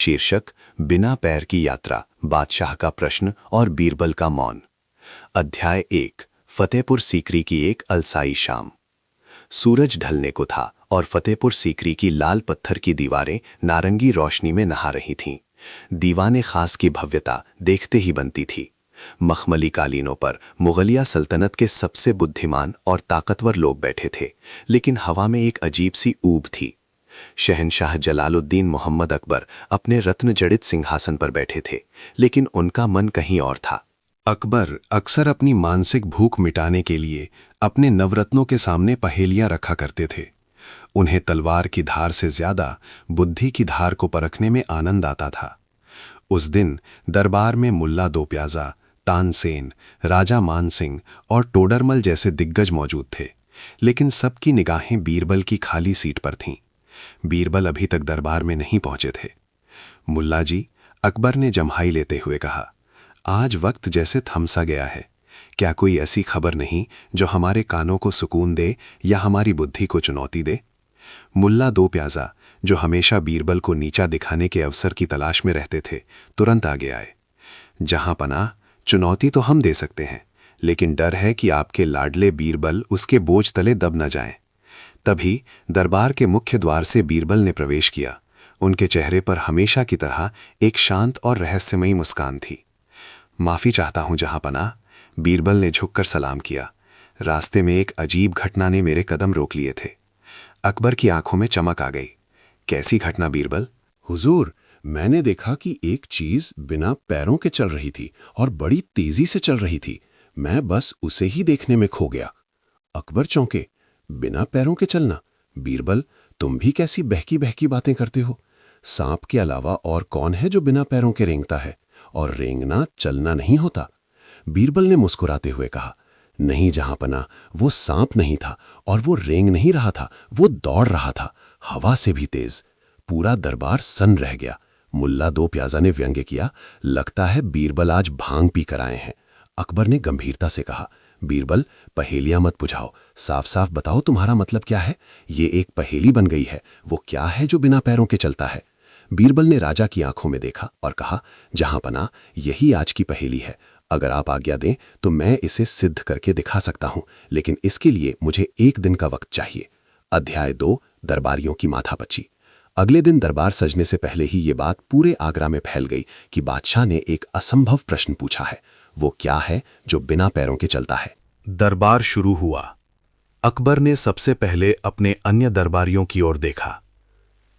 शीर्षक बिना पैर की यात्रा, बादशाह का प्रश्न और बीरबल का मौन। अध्याय 1। फतेहपुर सीकरी की एक अलसाई शाम। सूरज ढलने को था और फतेहपुर सीकरी की लाल पत्थर की दीवारें नारंगी रोशनी में नहा रही थीं। दीवाने खास की भव्यता देखते ही बनती थी। मखमली कालीनों पर मुगलिया सल्तनत के सबसे बुद्धिमान और ताकतवर लोग बैठे थे, लेकिन हवा में एक अजीब सी ऊब थी। शहनशाह जलालुद्दीन मोहम्मद अकबर अपने रत्न जड़ित सिंहासन पर बैठे थे, लेकिन उनका मन कहीं और था। अकबर अक्सर अपनी मानसिक भूख मिटाने के लिए अपने नवरत्नों के सामने पहेलियां रखा करते थे। उन्हें तलवार की धार से ज्यादा बुद्धि की धार को परखने में आनंद आता था। उस दिन दरबार में मुल्ला दो प्याजा, तानसेन, राजा मान सिंह और टोडरमल जैसे दिग्गज मौजूद थे, लेकिन सबकी निगाहें बीरबल की खाली सीट पर थीं। बीरबल अभी तक दरबार में नहीं पहुंचे थे। मुल्ला जी, अकबर ने जम्हाई लेते हुए कहा, आज वक्त जैसे थम सा गया है। क्या कोई ऐसी खबर नहीं जो हमारे कानों को सुकून दे या हमारी बुद्धि को चुनौती दे? मुल्ला दो प्याजा, जो हमेशा बीरबल को नीचा दिखाने के अवसर की तलाश में रहते थे, तुरंत आगे आए। जहां पनाह, चुनौती तो हम दे सकते हैं, लेकिन डर है कि आपके लाडले बीरबल उसके बोझ तले दब न जाएं। तभी दरबार के मुख्य द्वार से बीरबल ने प्रवेश किया। उनके चेहरे पर हमेशा की तरह एक शांत और रहस्यमयी मुस्कान थी। माफी चाहता हूं जहांपनाह, बीरबल ने झुककर सलाम किया। रास्ते में एक अजीब घटना ने मेरे कदम रोक लिए थे। अकबर की आंखों में चमक आ गई। कैसी घटना बीरबल? हुजूर, मैंने देखा कि एक चीज बिना पैरों के चल रही थी और बड़ी तेजी से चल रही थी। मैं बस उसे ही देखने में खो गया। अकबर चौंके। बिना पैरों के चलना? बीरबल, तुम भी कैसी बहकी बहकी बातें करते हो? सांप के अलावा और कौन है जो बिना पैरों के रेंगता है? और रेंगना चलना नहीं होता। बीरबल ने मुस्कुराते हुए कहा, नहीं जहांपनाह, वो सांप नहीं था और वो रेंग नहीं रहा था, वो दौड़ रहा था, हवा से भी तेज। पूरा दरबार सन्न रह गया। मुल्ला दो प्याजा ने व्यंग्य किया, लगता है बीरबल आज भांग पी कर आए हैं। अकबर ने गंभीरता से कहा, बीरबल, पहेलियां मत बुझाओ, साफ साफ बताओ तुम्हारा मतलब क्या है? ये एक पहेली बन गई है। वो क्या है जो बिना पैरों के चलता है? बीरबल ने राजा की आंखों में देखा और कहा, जहांपनाह, यही आज की पहेली है। अगर आप आज्ञा दें तो मैं इसे सिद्ध करके दिखा सकता हूं, लेकिन इसके लिए मुझे एक दिन का वक्त चाहिए। अध्याय 2। दरबारियों की माथापच्ची। अगले दिन दरबार सजने से पहले ही ये बात पूरे आगरा में फैल गई कि बादशाह ने एक असंभव प्रश्न पूछा है। वो क्या है जो बिना पैरों के चलता है? दरबार शुरू हुआ। अकबर ने सबसे पहले अपने अन्य दरबारियों की ओर देखा।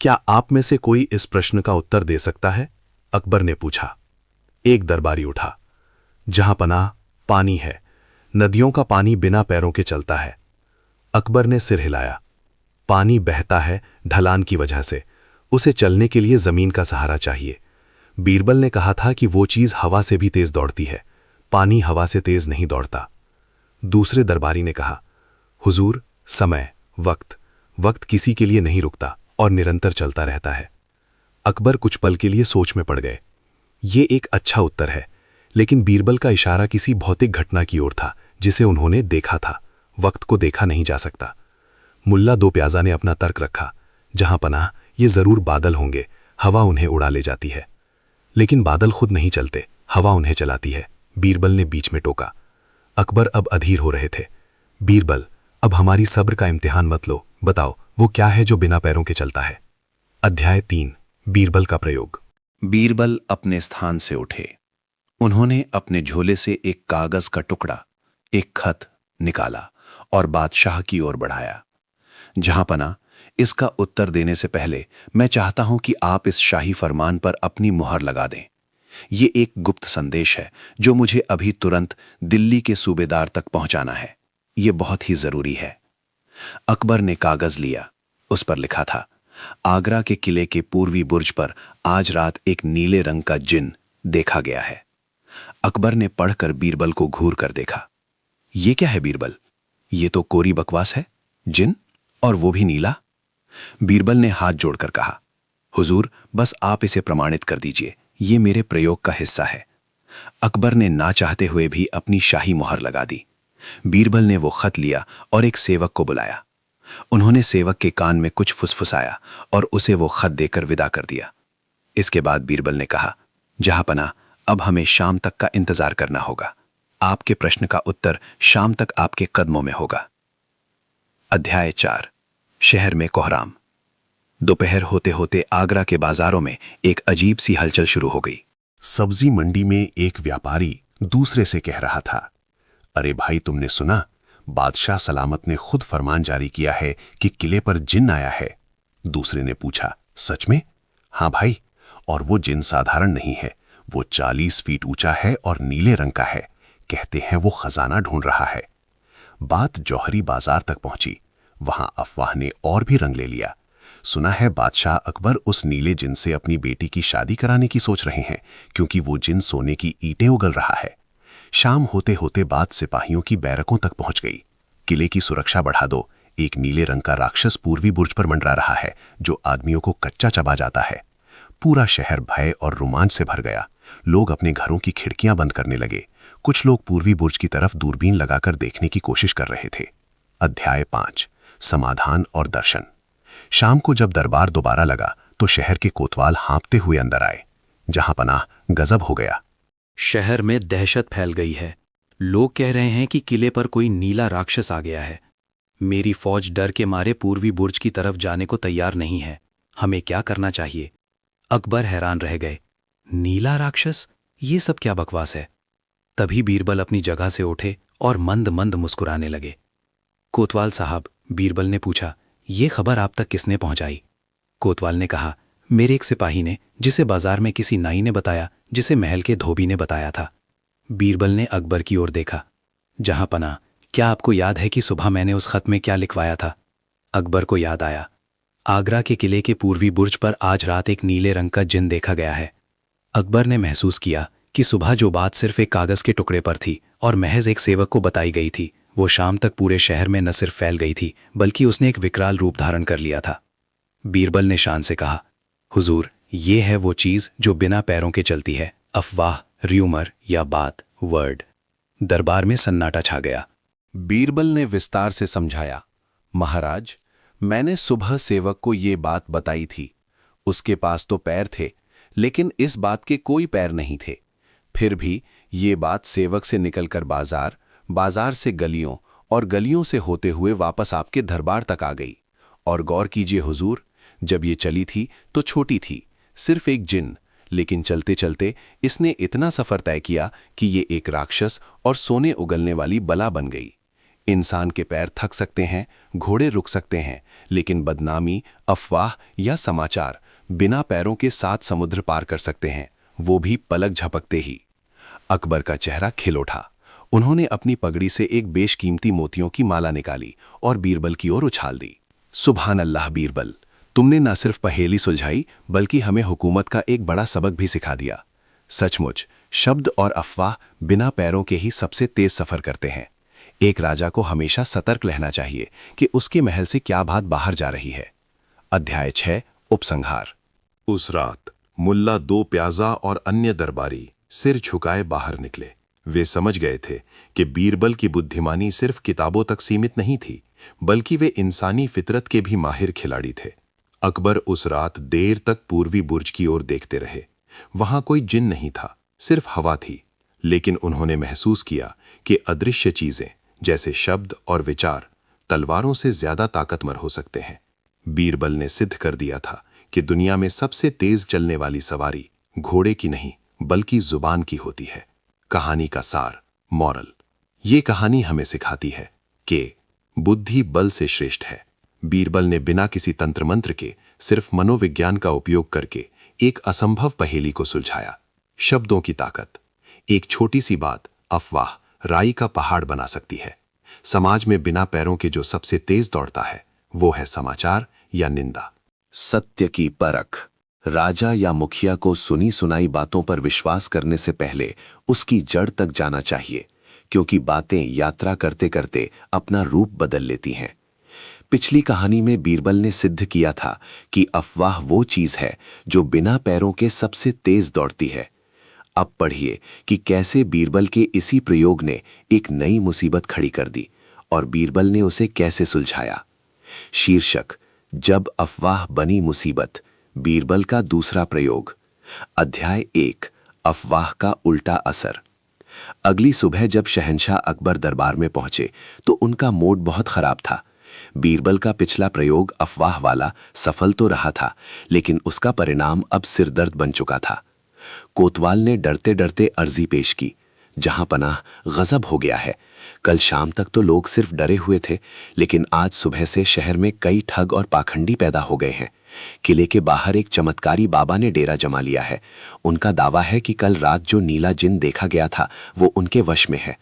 क्या आप में से कोई इस प्रश्न का उत्तर दे सकता है? अकबर ने पूछा। एक दरबारी उठा, जहांपनाह, पानी है। नदियों का पानी बिना पैरों के चलता है। अकबर ने सिर हिलाया। पानी बहता है ढलान की वजह से, उसे चलने के लिए जमीन का सहारा चाहिए। बीरबल ने कहा था कि वो चीज हवा से भी तेज दौड़ती है, पानी हवा से तेज नहीं दौड़ता। दूसरे दरबारी ने कहा, हुजूर, समय, वक्त किसी के लिए नहीं रुकता और निरंतर चलता रहता है। अकबर कुछ पल के लिए सोच में पड़ गए। ये एक अच्छा उत्तर है, लेकिन बीरबल का इशारा किसी भौतिक घटना की ओर था जिसे उन्होंने देखा था। वक्त को देखा नहीं जा सकता। मुल्ला दो प्याजा ने अपना तर्क रखा, जहांपनाह, ये जरूर बादल होंगे, हवा उन्हें उड़ा ले जाती है। लेकिन बादल खुद नहीं चलते, हवा उन्हें चलाती है, बीरबल ने बीच में टोका। अकबर अब अधीर हो रहे थे। बीरबल, अब हमारी सब्र का इम्तिहान मत लो, बताओ वो क्या है जो बिना पैरों के चलता है? अध्याय 3। बीरबल का प्रयोग। बीरबल अपने स्थान से उठे। उन्होंने अपने झोले से एक कागज का टुकड़ा, एक खत निकाला और बादशाह की ओर बढ़ाया। जहांपनाह, इसका उत्तर देने से पहले मैं चाहता हूं कि आप इस शाही फरमान पर अपनी मुहर लगा दें। ये एक गुप्त संदेश है जो मुझे अभी तुरंत दिल्ली के सूबेदार तक पहुंचाना है। ये बहुत ही जरूरी है। अकबर ने कागज लिया। उस पर लिखा था, आगरा के किले के पूर्वी बुर्ज पर आज रात एक नीले रंग का जिन देखा गया है। अकबर ने पढ़कर बीरबल को घूर कर देखा। ये क्या है बीरबल? ये तो कोरी बकवास है। जिन, और वो भी नीला? बीरबल ने हाथ जोड़कर कहा, हुजूर, बस आप इसे प्रमाणित कर दीजिए, ये मेरे प्रयोग का हिस्सा है। अकबर ने ना चाहते हुए भी अपनी शाही मुहर लगा दी। बीरबल ने वो खत लिया और एक सेवक को बुलाया। उन्होंने सेवक के कान में कुछ फुसफुसाया और उसे वो खत देकर विदा कर दिया। इसके बाद बीरबल ने कहा, जहांपना, अब हमें शाम तक का इंतजार करना होगा। आपके प्रश्न का उत्तर शाम तक आपके कदमों में होगा। अध्याय 4। शहर में कोहराम। दोपहर होते होते आगरा के बाजारों में एक अजीब सी हलचल शुरू हो गई। सब्जी मंडी में एक व्यापारी दूसरे से कह रहा था, अरे भाई, तुमने सुना? बादशाह सलामत ने खुद फरमान जारी किया है कि किले पर जिन्न आया है। दूसरे ने पूछा, सच में? हाँ भाई, और वो जिन्न साधारण नहीं है, वो 40 फीट ऊंचा है और नीले रंग का है। कहते हैं वो खजाना ढूंढ रहा है। बात जौहरी बाजार तक पहुंची। वहां अफवाह ने और भी रंग ले लिया। सुना है बादशाह अकबर उस नीले जिन्न से अपनी बेटी की शादी कराने की सोच रहे हैं, क्योंकि वो जिन्न सोने की ईंटें उगल रहा है। शाम होते होते बात सिपाहियों की बैरकों तक पहुंच गई। किले की सुरक्षा बढ़ा दो, एक नीले रंग का राक्षस पूर्वी बुर्ज पर मंडरा रहा है, जो आदमियों को कच्चा चबा जाता है। पूरा शहर भय और रोमांच से भर गया। लोग अपने घरों की खिड़कियां बंद करने लगे। कुछ लोग पूर्वी बुर्ज की तरफ दूरबीन लगाकर देखने की कोशिश कर रहे थे। अध्याय 5। समाधान और दर्शन। शाम को जब दरबार दोबारा लगा तो शहर के कोतवाल हाँफते हुए अंदर आए। जहांपनाह, गजब हो गया। शहर में दहशत फैल गई है। लोग कह रहे हैं कि किले पर कोई नीला राक्षस आ गया है। मेरी फौज डर के मारे पूर्वी बुर्ज की तरफ जाने को तैयार नहीं है। हमें क्या करना चाहिए? अकबर हैरान रह गए। नीला राक्षस? ये सब क्या बकवास है? तभी बीरबल अपनी जगह से उठे और मंद मंद मुस्कुराने लगे। कोतवाल साहब, बीरबल ने पूछा, ये खबर आप तक किसने पहुंचाई? कोतवाल ने कहा, मेरे एक सिपाही ने, जिसे बाजार में किसी नाई ने बताया, जिसे महल के धोबी ने बताया था। बीरबल ने अकबर की ओर देखा। जहांपनाह, क्या आपको याद है कि सुबह मैंने उस खत में क्या लिखवाया था? अकबर को याद आया। आगरा के किले के पूर्वी बुर्ज पर आज रात एक नीले रंग का जिन्न देखा गया है। अकबर ने महसूस किया कि सुबह जो बात सिर्फ एक कागज के टुकड़े पर थी और महज एक सेवक को बताई गई थी, वो शाम तक पूरे शहर में न सिर्फ फैल गई थी, बल्कि उसने एक विकराल रूप धारण कर लिया था। बीरबल ने शान से कहा, हुजूर, ये है वो चीज जो बिना पैरों के चलती है, अफवाह, र्यूमर या बात, वर्ड। दरबार में सन्नाटा छा गया। बीरबल ने विस्तार से समझाया, महाराज, मैंने सुबह सेवक को ये बात बताई थी। उसके पास तो पैर थे, लेकिन इस बात के कोई पैर नहीं थे। फिर भी ये बात सेवक से निकलकर बाजार, बाजार से गलियों और गलियों से होते हुए वापस आपके दरबार तक आ गई। और गौर कीजिए हुजूर, जब ये चली थी तो छोटी थी, सिर्फ एक जिन्न, लेकिन चलते चलते इसने इतना सफर तय किया कि ये एक राक्षस और सोने उगलने वाली बला बन गई। इंसान के पैर थक सकते हैं, घोड़े रुक सकते हैं, लेकिन बदनामी, अफवाह या समाचार बिना पैरों के 7 समुद्र पार कर सकते हैं, वो भी पलक झपकते ही। अकबर का चेहरा खिल उठा। उन्होंने अपनी पगड़ी से एक बेशकीमती मोतियों की माला निकाली और बीरबल की ओर उछाल दी। सुभान अल्लाह बीरबल, तुमने न सिर्फ पहेली सुलझाई, बल्कि हमें हुकूमत का एक बड़ा सबक भी सिखा दिया। सचमुच, शब्द और अफवाह बिना पैरों के ही सबसे तेज सफर करते हैं। एक राजा को हमेशा सतर्क रहना चाहिए कि उसके महल से क्या बात बाहर जा रही है। अध्याय 6। उपसंहार। उस रात मुल्ला, 2 प्याजा और अन्य दरबारी सिर झुकाए बाहर निकले। वे समझ गए थे कि बीरबल की बुद्धिमानी सिर्फ किताबों तक सीमित नहीं थी, बल्कि वे इंसानी फितरत के भी माहिर खिलाड़ी थे। अकबर उस रात देर तक पूर्वी बुर्ज की ओर देखते रहे। वहां कोई जिन्न नहीं था, सिर्फ हवा थी। लेकिन उन्होंने महसूस किया कि अदृश्य चीजें, जैसे शब्द और विचार, तलवारों से ज्यादा ताकतवर हो सकते हैं। बीरबल ने सिद्ध कर दिया था कि दुनिया में सबसे तेज चलने वाली सवारी घोड़े की नहीं, बल्कि जुबान की होती है। कहानी का सार, मॉरल। ये कहानी हमें सिखाती है कि बुद्धि बल से श्रेष्ठ है। बीरबल ने बिना किसी तंत्र मंत्र के, सिर्फ मनोविज्ञान का उपयोग करके एक असंभव पहेली को सुलझाया। शब्दों की ताकत। एक छोटी सी बात, अफवाह, राई का पहाड़ बना सकती है। समाज में बिना पैरों के जो सबसे तेज दौड़ता है, वो है समाचार या निंदा। सत्य की परख। राजा या मुखिया को सुनी सुनाई बातों पर विश्वास करने से पहले उसकी जड़ तक जाना चाहिए, क्योंकि बातें यात्रा करते करते अपना रूप बदल लेती हैं। पिछली कहानी में बीरबल ने सिद्ध किया था कि अफवाह वो चीज है जो बिना पैरों के सबसे तेज दौड़ती है। अब पढ़िए कि कैसे बीरबल के इसी प्रयोग ने एक नई मुसीबत खड़ी कर दी और बीरबल ने उसे कैसे सुलझाया। शीर्षक, जब अफवाह बनी मुसीबत, बीरबल का दूसरा प्रयोग। अध्याय 1 अफवाह का उल्टा असर। अगली सुबह जब शहंशाह अकबर दरबार में पहुंचे तो उनका मूड बहुत खराब था। बीरबल का पिछला प्रयोग अफवाह वाला सफल तो रहा था, लेकिन उसका परिणाम अब सिरदर्द बन चुका था। कोतवाल ने डरते डरते अर्जी पेश की, जहां पनाह गजब हो गया है। कल शाम तक तो लोग सिर्फ डरे हुए थे, लेकिन आज सुबह से शहर में कई ठग और पाखंडी पैदा हो गए हैं। किले के बाहर एक चमत्कारी बाबा ने डेरा जमा लिया है। उनका दावा है कि कल रात जो नीला जिन देखा गया था वो उनके वश में है।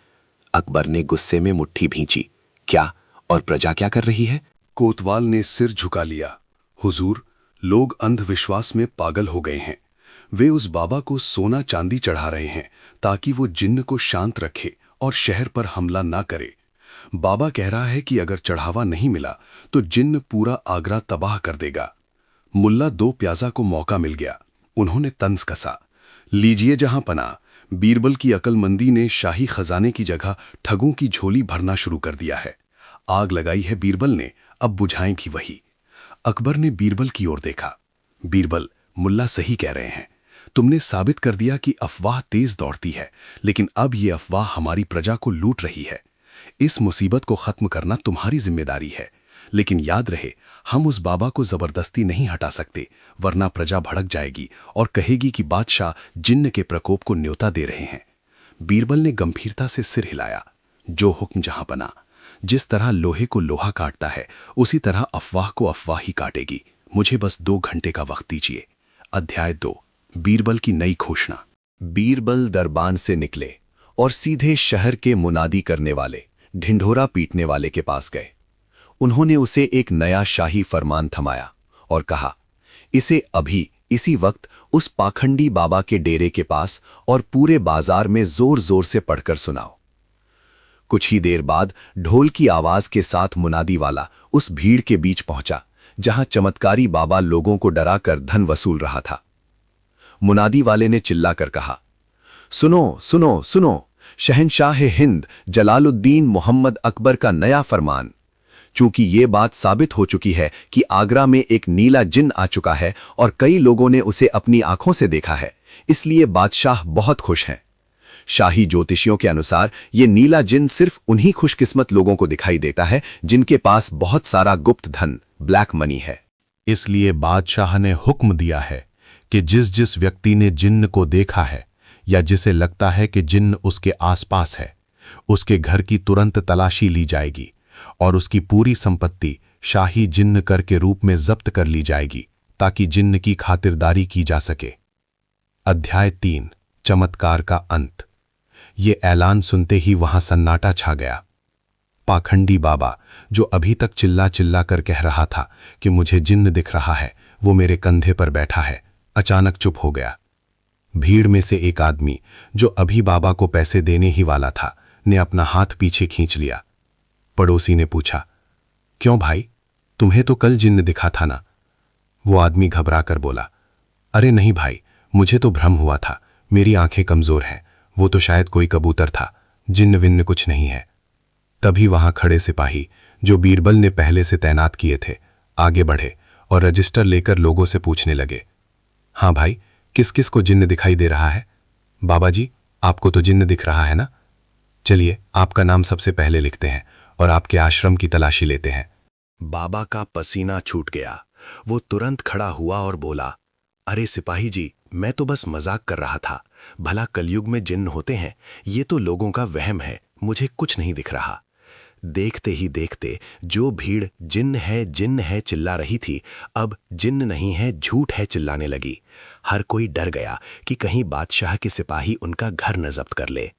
अकबर ने गुस्से में मुट्ठी भींची। क्या और प्रजा क्या कर रही है? कोतवाल ने सिर झुका लिया। हुजूर, लोग अंधविश्वास में पागल हो गए हैं। वे उस बाबा को सोना चांदी चढ़ा रहे हैं ताकि वो जिन्न को शांत रखे और शहर पर हमला ना करे। बाबा कह रहा है कि अगर चढ़ावा नहीं मिला तो जिन्न पूरा आगरा तबाह कर देगा। मुल्ला दो प्याजा को मौका मिल गया। उन्होंने तंज कसा, लीजिए जहां पनाह। बीरबल की अकलमंदी ने शाही खजाने की जगह ठगों की झोली भरना शुरू कर दिया है। आग लगाई है बीरबल ने, अब बुझाएंगी वही। अकबर ने बीरबल की ओर देखा। बीरबल, मुल्ला सही कह रहे हैं। तुमने साबित कर दिया कि अफवाह तेज दौड़ती है, लेकिन अब ये अफवाह हमारी प्रजा को लूट रही है। इस मुसीबत को खत्म करना तुम्हारी जिम्मेदारी है, लेकिन याद रहे, हम उस बाबा को जबरदस्ती नहीं हटा सकते, वरना प्रजा भड़क जाएगी और कहेगी कि बादशाह जिन्न के प्रकोप को न्योता दे रहे हैं। बीरबल ने गंभीरता से सिर हिलाया। जो हुक्म जहां बना। जिस तरह लोहे को लोहा काटता है, उसी तरह अफवाह को अफवाह ही काटेगी। मुझे बस 2 घंटे का वक्त दीजिए। अध्याय 2 बीरबल की नई घोषणा। बीरबल दरबान से निकले और सीधे शहर के मुनादी करने वाले, ढिंढोरा पीटने वाले के पास गए। उन्होंने उसे एक नया शाही फरमान थमाया और कहा, इसे अभी इसी वक्त उस पाखंडी बाबा के डेरे के पास और पूरे बाजार में जोर जोर से पढ़कर सुनाओ। कुछ ही देर बाद ढोल की आवाज के साथ मुनादी वाला उस भीड़ के बीच पहुंचा जहां चमत्कारी बाबा लोगों को डराकर धन वसूल रहा था। मुनादी वाले ने चिल्लाकर कहा, सुनो सुनो सुनो, शहंशाह हिंद जलालुद्दीन मोहम्मद अकबर का नया फरमान। चूंकि ये बात साबित हो चुकी है कि आगरा में एक नीला जिन आ चुका है और कई लोगों ने उसे अपनी आंखों से देखा है, इसलिए बादशाह बहुत खुश हैं। शाही ज्योतिषियों के अनुसार ये नीला जिन सिर्फ उन्हीं खुशकिस्मत लोगों को दिखाई देता है जिनके पास बहुत सारा गुप्त धन, ब्लैक मनी है। इसलिए बादशाह ने हुक्म दिया है कि जिस जिस व्यक्ति ने जिन्न को देखा है या जिसे लगता है कि जिन्न उसके आसपास है, उसके घर की तुरंत तलाशी ली जाएगी और उसकी पूरी संपत्ति शाही जिन्न कर के रूप में जब्त कर ली जाएगी ताकि जिन्न की खातिरदारी की जा सके। अध्याय 3 चमत्कार का अंत। ये ऐलान सुनते ही वहां सन्नाटा छा गया। पाखंडी बाबा, जो अभी तक चिल्ला चिल्ला कर कह रहा था कि मुझे जिन्न दिख रहा है, वो मेरे कंधे पर बैठा है, अचानक चुप हो गया। भीड़ में से एक आदमी, जो अभी बाबा को पैसे देने ही वाला था, ने अपना हाथ पीछे खींच लिया। पड़ोसी ने पूछा, क्यों भाई, तुम्हें तो कल जिन्न दिखा था ना? वो आदमी घबरा कर बोला, अरे नहीं भाई, मुझे तो भ्रम हुआ था, मेरी आंखें कमजोर हैं, वो तो शायद कोई कबूतर था, जिन्न विन्न कुछ नहीं है। तभी वहां खड़े सिपाही, जो बीरबल ने पहले से तैनात किए थे, आगे बढ़े और रजिस्टर लेकर लोगों से पूछने लगे, हाँ भाई, किस किस को जिन्न दिखाई दे रहा है? बाबा जी, आपको तो जिन्न दिख रहा है ना? चलिए, आपका नाम सबसे पहले लिखते हैं और आपके आश्रम की तलाशी लेते हैं। बाबा का पसीना छूट गया। वो तुरंत खड़ा हुआ और बोला, अरे सिपाही जी, मैं तो बस मजाक कर रहा था। भला कलयुग में जिन्न होते हैं? ये तो लोगों का वहम है, मुझे कुछ नहीं दिख रहा। देखते ही देखते जो भीड़ जिन्न है चिल्ला रही थी, अब जिन्न नहीं है झूठ है चिल्लाने लगी। हर कोई डर गया कि कहीं बादशाह के सिपाही उनका घर न जब्त कर ले।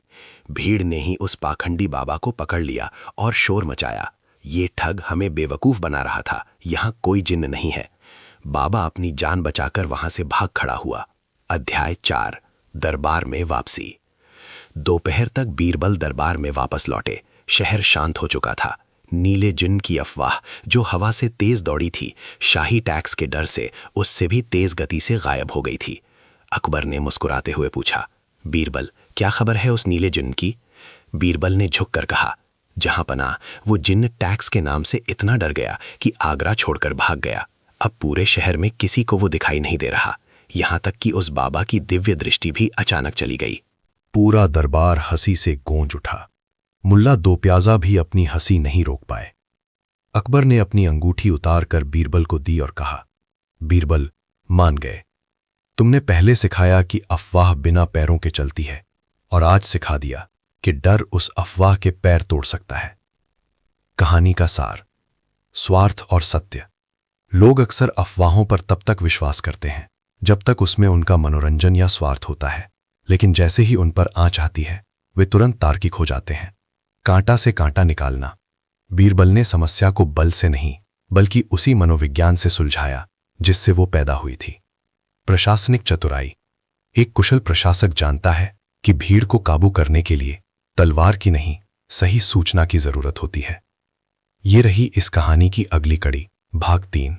भीड़ ने ही उस पाखंडी बाबा को पकड़ लिया और शोर मचाया, ये ठग हमें बेवकूफ बना रहा था, यहां कोई जिन्न नहीं है। बाबा अपनी जान बचाकर वहां से भाग खड़ा हुआ। अध्याय 4 दरबार में वापसी। दोपहर तक बीरबल दरबार में वापस लौटे। शहर शांत हो चुका था। नीले जिन्न की अफवाह, जो हवा से तेज दौड़ी थी, शाही टैक्स के डर से उससे भी तेज गति से गायब हो गई थी। अकबर ने मुस्कुराते हुए पूछा, बीरबल, क्या खबर है उस नीले जिन्न की? बीरबल ने झुककर कहा, जहां पनाह, वो जिन्न टैक्स के नाम से इतना डर गया कि आगरा छोड़कर भाग गया। अब पूरे शहर में किसी को वो दिखाई नहीं दे रहा। यहां तक कि उस बाबा की दिव्य दृष्टि भी अचानक चली गई। पूरा दरबार हंसी से गूंज उठा। मुल्ला दो प्याजा भी अपनी हंसी नहीं रोक पाए। अकबर ने अपनी अंगूठी उतारकर बीरबल को दी और कहा, बीरबल, मान गए। तुमने पहले सिखाया कि अफवाह बिना पैरों के चलती है, और आज सिखा दिया कि डर उस अफवाह के पैर तोड़ सकता है। कहानी का सार: स्वार्थ और सत्य। लोग अक्सर अफवाहों पर तब तक विश्वास करते हैं जब तक उसमें उनका मनोरंजन या स्वार्थ होता है, लेकिन जैसे ही उन पर आंच आती है वे तुरंत तार्किक हो जाते हैं। कांटा से कांटा निकालना। बीरबल ने समस्या को बल से नहीं बल्कि उसी मनोविज्ञान से सुलझाया जिससे वो पैदा हुई थी। प्रशासनिक चतुराई। एक कुशल प्रशासक जानता है कि भीड़ को काबू करने के लिए तलवार की नहीं, सही सूचना की जरूरत होती है। ये रही इस कहानी की अगली कड़ी, भाग 3।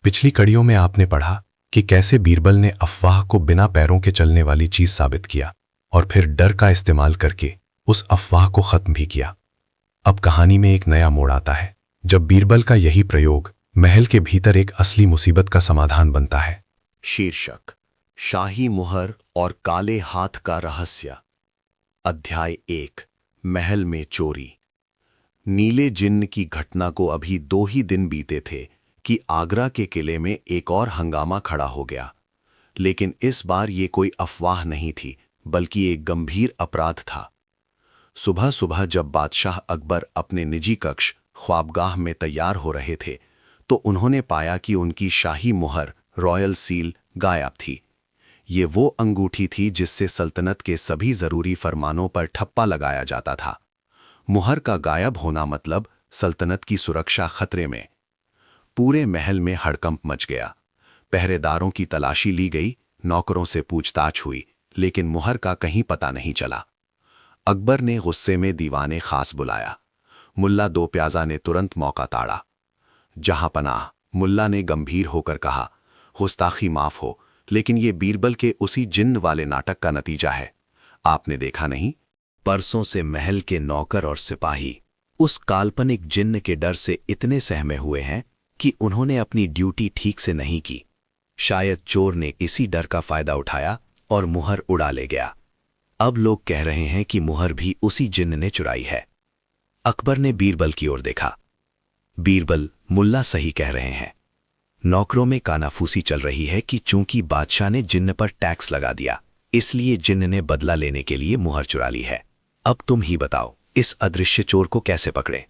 पिछली कड़ियों में आपने पढ़ा कि कैसे बीरबल ने अफवाह को बिना पैरों के चलने वाली चीज साबित किया और फिर डर का इस्तेमाल करके उस अफवाह को खत्म भी किया। अब कहानी में एक नया मोड़ आता है जब बीरबल का यही प्रयोग महल के भीतर एक असली मुसीबत का समाधान बनता है। शीर्षक: शाही मुहर और काले हाथ का रहस्य। अध्याय 1: महल में चोरी। नीले जिन्न की घटना को अभी 2 ही दिन बीते थे कि आगरा के किले में एक और हंगामा खड़ा हो गया। लेकिन इस बार ये कोई अफवाह नहीं थी बल्कि एक गंभीर अपराध था। सुबह सुबह जब बादशाह अकबर अपने निजी कक्ष ख्वाबगाह में तैयार हो रहे थे तो उन्होंने पाया कि उनकी शाही मुहर रॉयल सील गायब थी। ये वो अंगूठी थी जिससे सल्तनत के सभी जरूरी फरमानों पर ठप्पा लगाया जाता था। मुहर का गायब होना मतलब सल्तनत की सुरक्षा खतरे में। पूरे महल में हड़कंप मच गया। पहरेदारों की तलाशी ली गई, नौकरों से पूछताछ हुई, लेकिन मुहर का कहीं पता नहीं चला। अकबर ने गुस्से में दीवाने खास बुलाया। मुल्ला दो प्याजा ने तुरंत मौका ताड़ा। जहां पनाह, मुल्ला ने गंभीर होकर कहा, गुस्ताखी माफ हो, लेकिन ये बीरबल के उसी जिन्न वाले नाटक का नतीजा है। आपने देखा नहीं, परसों से महल के नौकर और सिपाही उस काल्पनिक जिन्न के डर से इतने सहमे हुए हैं कि उन्होंने अपनी ड्यूटी ठीक से नहीं की। शायद चोर ने इसी डर का फायदा उठाया और मुहर उड़ा ले गया। अब लोग कह रहे हैं कि मुहर भी उसी जिन्न ने चुराई है। अकबर ने बीरबल की ओर देखा। बीरबल, मुल्ला सही कह रहे हैं। नौकरों में कानाफूसी चल रही है कि चूंकि बादशाह ने जिन्न पर टैक्स लगा दिया, इसलिए जिन्न ने बदला लेने के लिए मुहर चुरा ली है। अब तुम ही बताओ, इस अदृश्य चोर को कैसे पकड़े?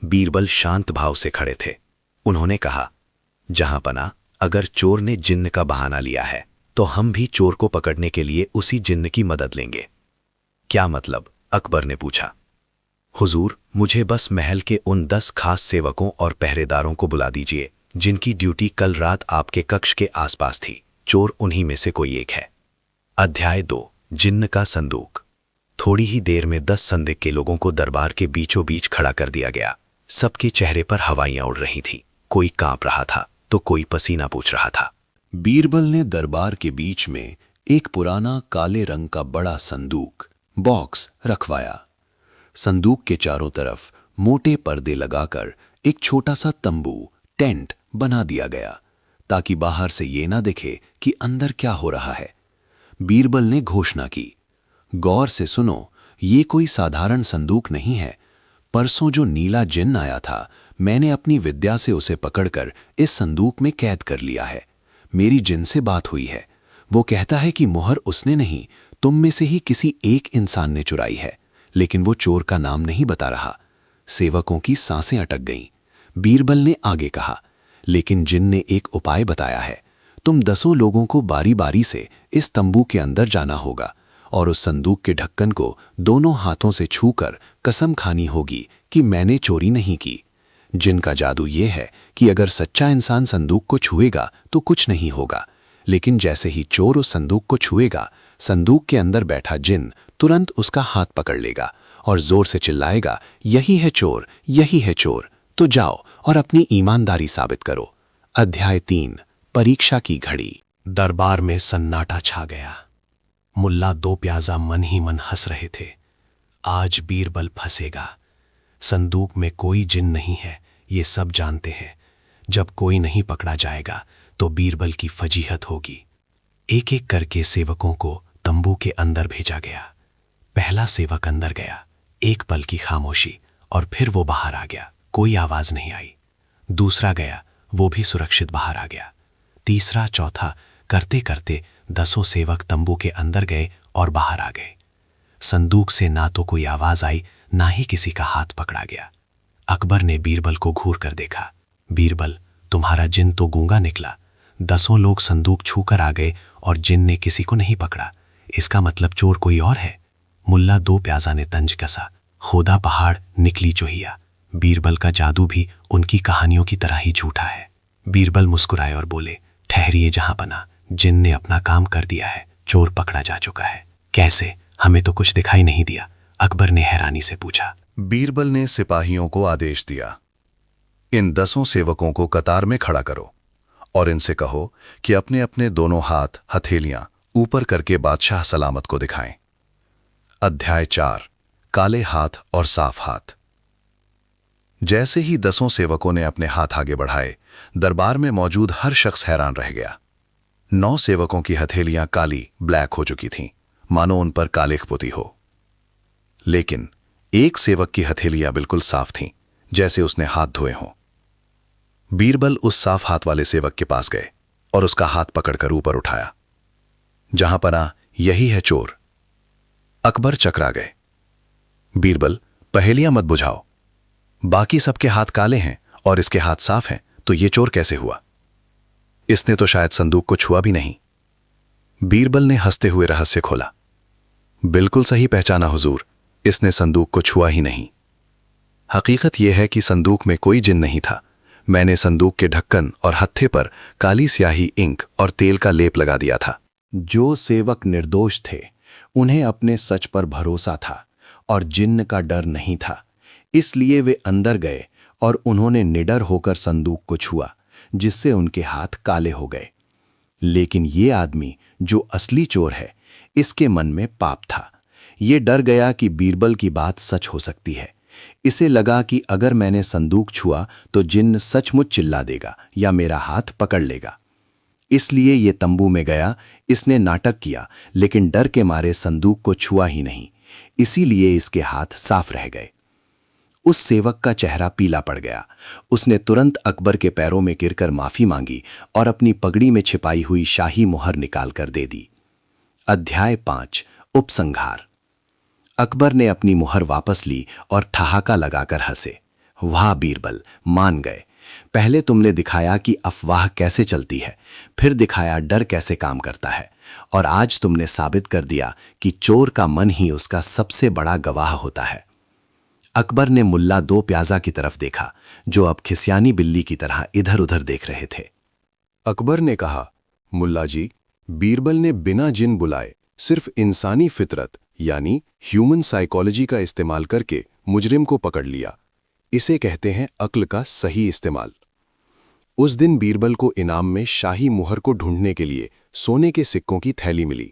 बीरबल शांत भाव से खड़े थे। उन्होंने कहा, जहां पना, अगर चोर ने जिन्न का बहाना लिया है तो हम भी चोर को पकड़ने के लिए उसी जिन्न की मदद लेंगे। क्या मतलब? अकबर ने पूछा। हुजूर, मुझे बस महल के उन 10 खास सेवकों और पहरेदारों को बुला दीजिए जिनकी ड्यूटी कल रात आपके कक्ष के आसपास थी। चोर उन्हीं में से कोई एक है। अध्याय 2: जिन्न का संदूक। थोड़ी ही देर में 10 संदिग्ध के लोगों को दरबार के बीचों बीच खड़ा कर दिया गया। सबके चेहरे पर हवाइयां उड़ रही थी। कोई कांप रहा था तो कोई पसीना पूछ रहा था। बीरबल ने दरबार के बीच में एक पुराना काले रंग का बड़ा संदूक बॉक्स रखवाया। संदूक के चारों तरफ मोटे पर्दे लगाकर एक छोटा सा तंबू टेंट बना दिया गया ताकि बाहर से ये ना दिखे कि अंदर क्या हो रहा है। बीरबल ने घोषणा की, गौर से सुनो, ये कोई साधारण संदूक नहीं है। परसों जो नीला जिन्न आया था, मैंने अपनी विद्या से उसे पकड़कर इस संदूक में कैद कर लिया है। मेरी जिन्न से बात हुई है। वो कहता है कि मुहर उसने नहीं, तुम में से ही किसी एक इंसान ने चुराई है, लेकिन वो चोर का नाम नहीं बता रहा। सेवकों की सांसें अटक गईं। बीरबल ने आगे कहा, लेकिन जिन्न ने एक उपाय बताया है। तुम 10 लोगों को बारी बारी से इस तंबू के अंदर जाना होगा और उस संदूक के ढक्कन को दोनों हाथों से छूकर कसम खानी होगी कि मैंने चोरी नहीं की। जिन्न का जादू ये है कि अगर सच्चा इंसान संदूक को छुएगा तो कुछ नहीं होगा, लेकिन जैसे ही चोर उस संदूक को छुएगा, संदूक के अंदर बैठा जिन्न तुरंत उसका हाथ पकड़ लेगा और जोर से चिल्लाएगा, यही है चोर, यही है चोर। तो जाओ और अपनी ईमानदारी साबित करो। अध्याय 3: परीक्षा की घड़ी। दरबार में सन्नाटा छा गया। मुल्ला दो प्याजा मन ही मन हंस रहे थे। आज बीरबल फंसेगा। संदूक में कोई जिन्न नहीं है, ये सब जानते हैं। जब कोई नहीं पकड़ा जाएगा तो बीरबल की फजीहत होगी। एक एक करके सेवकों को तंबू के अंदर भेजा गया। पहला सेवक अंदर गया, एक पल की खामोशी, और फिर वो बाहर आ गया, कोई आवाज नहीं आई। दूसरा गया, वो भी सुरक्षित बाहर आ गया। तीसरा, चौथा, करते करते 10 सेवक तंबू के अंदर गए और बाहर आ गए। संदूक से ना तो कोई आवाज आई, ना ही किसी का हाथ पकड़ा गया। अकबर ने बीरबल को घूर कर देखा। बीरबल, तुम्हारा जिन तो गूंगा निकला। 10 लोग संदूक छूकर आ गए और जिन ने किसी को नहीं पकड़ा। इसका मतलब चोर कोई और है। मुल्ला दो प्याजा ने तंज कसा। खोदा पहाड़, निकली चोहिया। बीरबल का जादू भी उनकी कहानियों की तरह ही झूठा है। बीरबल मुस्कुराए और बोले, ठहरिए जहां बना, जिन ने अपना काम कर दिया है, चोर पकड़ा जा चुका है। कैसे? हमें तो कुछ दिखाई नहीं दिया, अकबर ने हैरानी से पूछा। बीरबल ने सिपाहियों को आदेश दिया, इन 10 सेवकों को कतार में खड़ा करो और इनसे कहो कि अपने अपने दोनों हाथ हथेलियां ऊपर करके बादशाह सलामत को दिखाएं। अध्याय 4, काले हाथ और साफ हाथ। जैसे ही 10 सेवकों ने अपने हाथ आगे बढ़ाए, दरबार में मौजूद हर शख्स हैरान रह गया। 9 सेवकों की हथेलियां काली ब्लैक हो चुकी थीं, मानो उन पर कालिख पुती हो। लेकिन एक सेवक की हथेलियां बिल्कुल साफ थीं, जैसे उसने हाथ धोए हों। बीरबल उस साफ हाथ वाले सेवक के पास गए और उसका हाथ पकड़कर ऊपर उठाया। जहां पना, यही है चोर। अकबर चकरा गए। बीरबल, पहेलियां मत बुझाओ। बाकी सबके हाथ काले हैं और इसके हाथ साफ हैं, तो ये चोर कैसे हुआ? इसने तो शायद संदूक को छुआ भी नहीं। बीरबल ने हंसते हुए रहस्य खोला। बिल्कुल सही पहचाना हुजूर, इसने संदूक को छुआ ही नहीं। हकीकत यह है कि संदूक में कोई जिन नहीं था। मैंने संदूक के ढक्कन और हत्थे पर काली स्याही, इंक और तेल का लेप लगा दिया था। जो सेवक निर्दोष थे, उन्हें अपने सच पर भरोसा था और जिन्न का डर नहीं था, इसलिए वे अंदर गए और उन्होंने निडर होकर संदूक को छुआ, जिससे उनके हाथ काले हो गए। लेकिन ये आदमी जो असली चोर है, इसके मन में पाप था। ये डर गया कि बीरबल की बात सच हो सकती है। इसे लगा कि अगर मैंने संदूक छुआ तो जिन्न सचमुच चिल्ला देगा या मेरा हाथ पकड़ लेगा। इसलिए ये तंबू में गया। इसने नाटक किया, लेकिन डर के मारे संदूक को छुआ ही नहीं। इसीलिए इसके हाथ साफ रह गए। उस सेवक का चेहरा पीला पड़ गया। उसने तुरंत अकबर के पैरों में गिरकर माफी मांगी और अपनी पगड़ी में छिपाई हुई शाही मुहर निकालकर दे दी। अध्याय 5, उपसंहार। अकबर ने अपनी मुहर वापस ली और ठहाका लगाकर हंसे। वाह बीरबल, मान गए। पहले तुमने दिखाया कि अफवाह कैसे चलती है, फिर दिखाया डर कैसे काम करता है, और आज तुमने साबित कर दिया कि चोर का मन ही उसका सबसे बड़ा गवाह होता है। अकबर ने मुल्ला दो प्याजा की तरफ देखा, जो अब खिसियानी बिल्ली की तरह इधर उधर देख रहे थे। अकबर ने कहा, मुल्ला जी, बीरबल ने बिना जिन बुलाए सिर्फ इंसानी फितरत यानी ह्यूमन साइकोलॉजी का इस्तेमाल करके मुजरिम को पकड़ लिया। इसे कहते हैं अक्ल का सही इस्तेमाल। उस दिन बीरबल को इनाम में शाही मुहर को ढूंढने के लिए सोने के सिक्कों की थैली मिली।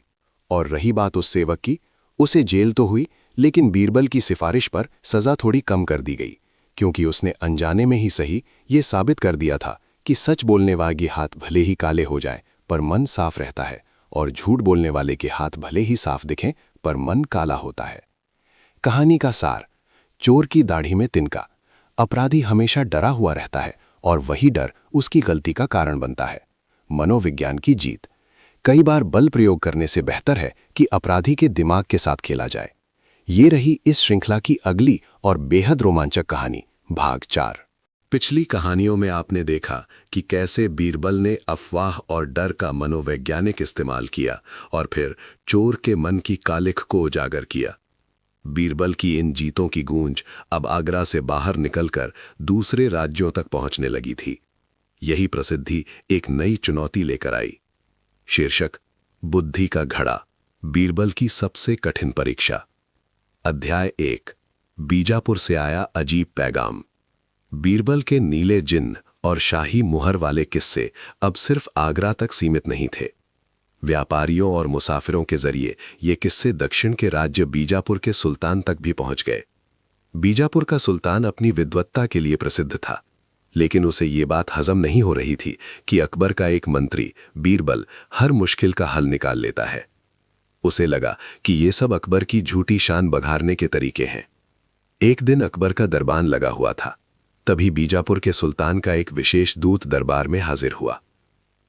और रही बात उस सेवक की, उसे जेल तो हुई, लेकिन बीरबल की सिफारिश पर सजा थोड़ी कम कर दी गई, क्योंकि उसने अनजाने में ही सही ये साबित कर दिया था कि सच बोलने वाले के हाथ भले ही काले हो जाएं पर मन साफ रहता है, और झूठ बोलने वाले के हाथ भले ही साफ दिखें पर मन काला होता है। कहानी का सार, चोर की दाढ़ी में तिनका। अपराधी हमेशा डरा हुआ रहता है और वही डर उसकी गलती का कारण बनता है। मनोविज्ञान की जीत। कई बार बल प्रयोग करने से बेहतर है कि अपराधी के दिमाग के साथ खेला जाए। ये रही इस श्रृंखला की अगली और बेहद रोमांचक कहानी, भाग 4। पिछली कहानियों में आपने देखा कि कैसे बीरबल ने अफवाह और डर का मनोवैज्ञानिक इस्तेमाल किया और फिर चोर के मन की कालिख को उजागर किया। बीरबल की इन जीतों की गूंज अब आगरा से बाहर निकलकर दूसरे राज्यों तक पहुंचने लगी थी। यही प्रसिद्धि एक नई चुनौती लेकर आई। शीर्षक, बुद्धि का घड़ा, बीरबल की सबसे कठिन परीक्षा। अध्याय 1, बीजापुर से आया अजीब पैगाम। बीरबल के नीले जिन्न और शाही मुहर वाले किस्से अब सिर्फ आगरा तक सीमित नहीं थे। व्यापारियों और मुसाफिरों के जरिए ये किस्से दक्षिण के राज्य बीजापुर के सुल्तान तक भी पहुंच गए। बीजापुर का सुल्तान अपनी विद्वत्ता के लिए प्रसिद्ध था, लेकिन उसे ये बात हजम नहीं हो रही थी कि अकबर का एक मंत्री बीरबल हर मुश्किल का हल निकाल लेता है। उसे लगा कि ये सब अकबर की झूठी शान बघारने के तरीके हैं। एक दिन अकबर का दरबान लगा हुआ था। तभी बीजापुर के सुल्तान का एक विशेष दूत दरबार में हाजिर हुआ।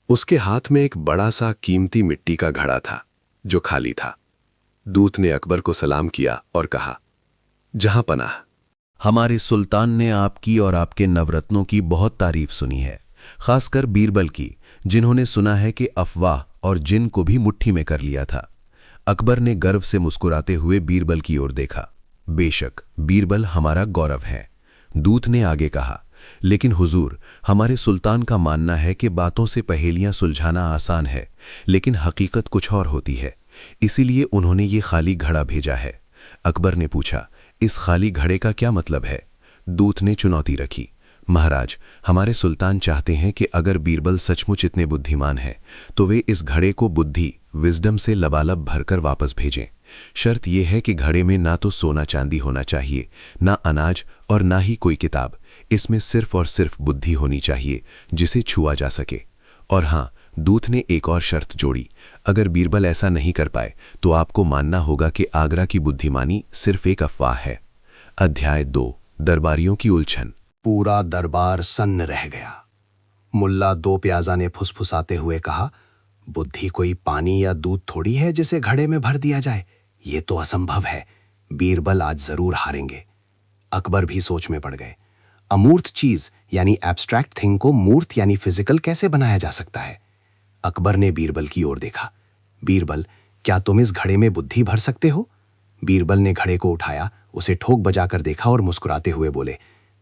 उसके हाथ में एक बड़ा सा कीमती मिट्टी का घड़ा था जो खाली था। दूत ने अकबर को सलाम किया और कहा, जहां पनाह, हमारे सुल्तान ने आपकी और आपके नवरत्नों की बहुत तारीफ सुनी है, खासकर बीरबल की, जिन्होंने सुना है कि अफवाह और जिन को भी मुट्ठी में कर लिया था। अकबर ने गर्व से मुस्कुराते हुए बीरबल की ओर देखा। बेशक बीरबल हमारा गौरव है। दूत ने आगे कहा, लेकिन हुजूर, हमारे सुल्तान का मानना है कि बातों से पहेलियां सुलझाना आसान है, लेकिन हकीकत कुछ और होती है। इसीलिए उन्होंने ये खाली घड़ा भेजा है। अकबर ने पूछा, इस खाली घड़े का क्या मतलब है? दूत ने चुनौती रखी, महाराज, हमारे सुल्तान चाहते हैं कि अगर बीरबल सचमुच इतने बुद्धिमान है तो वे इस घड़े को बुद्धि, विजडम से लबालब भरकर वापस भेजें। शर्त यह है कि घड़े में ना तो सोना चांदी होना चाहिए, ना अनाज और ना ही कोई किताब। इसमें सिर्फ और सिर्फ बुद्धि होनी चाहिए जिसे छुआ जा सके। और हाँ, दूत ने एक और शर्त जोड़ी, अगर बीरबल ऐसा नहीं कर पाए तो आपको मानना होगा कि आगरा की बुद्धिमानी सिर्फ एक अफवाह है। अध्याय 2, दरबारियों की उलझन। पूरा दरबार सन्न रह गया। मुल्ला दो प्याजा ने फुसफुसाते हुए कहा, बुद्धि कोई पानी या दूध थोड़ी है जिसे घड़े में भर दिया जाए। ये तो असंभव है। बीरबल आज जरूर हारेंगे। अकबर भी सोच में पड़ गए। अमूर्त चीज यानी एब्स्ट्रैक्ट थिंग को मूर्त यानी फिजिकल कैसे बनाया जा सकता है? अकबर ने बीरबल की ओर देखा। बीरबल, क्या तुम इस घड़े में बुद्धि भर सकते हो? बीरबल ने घड़े को उठाया, उसे ठोक बजाकर देखा और मुस्कुराते हुए बोले,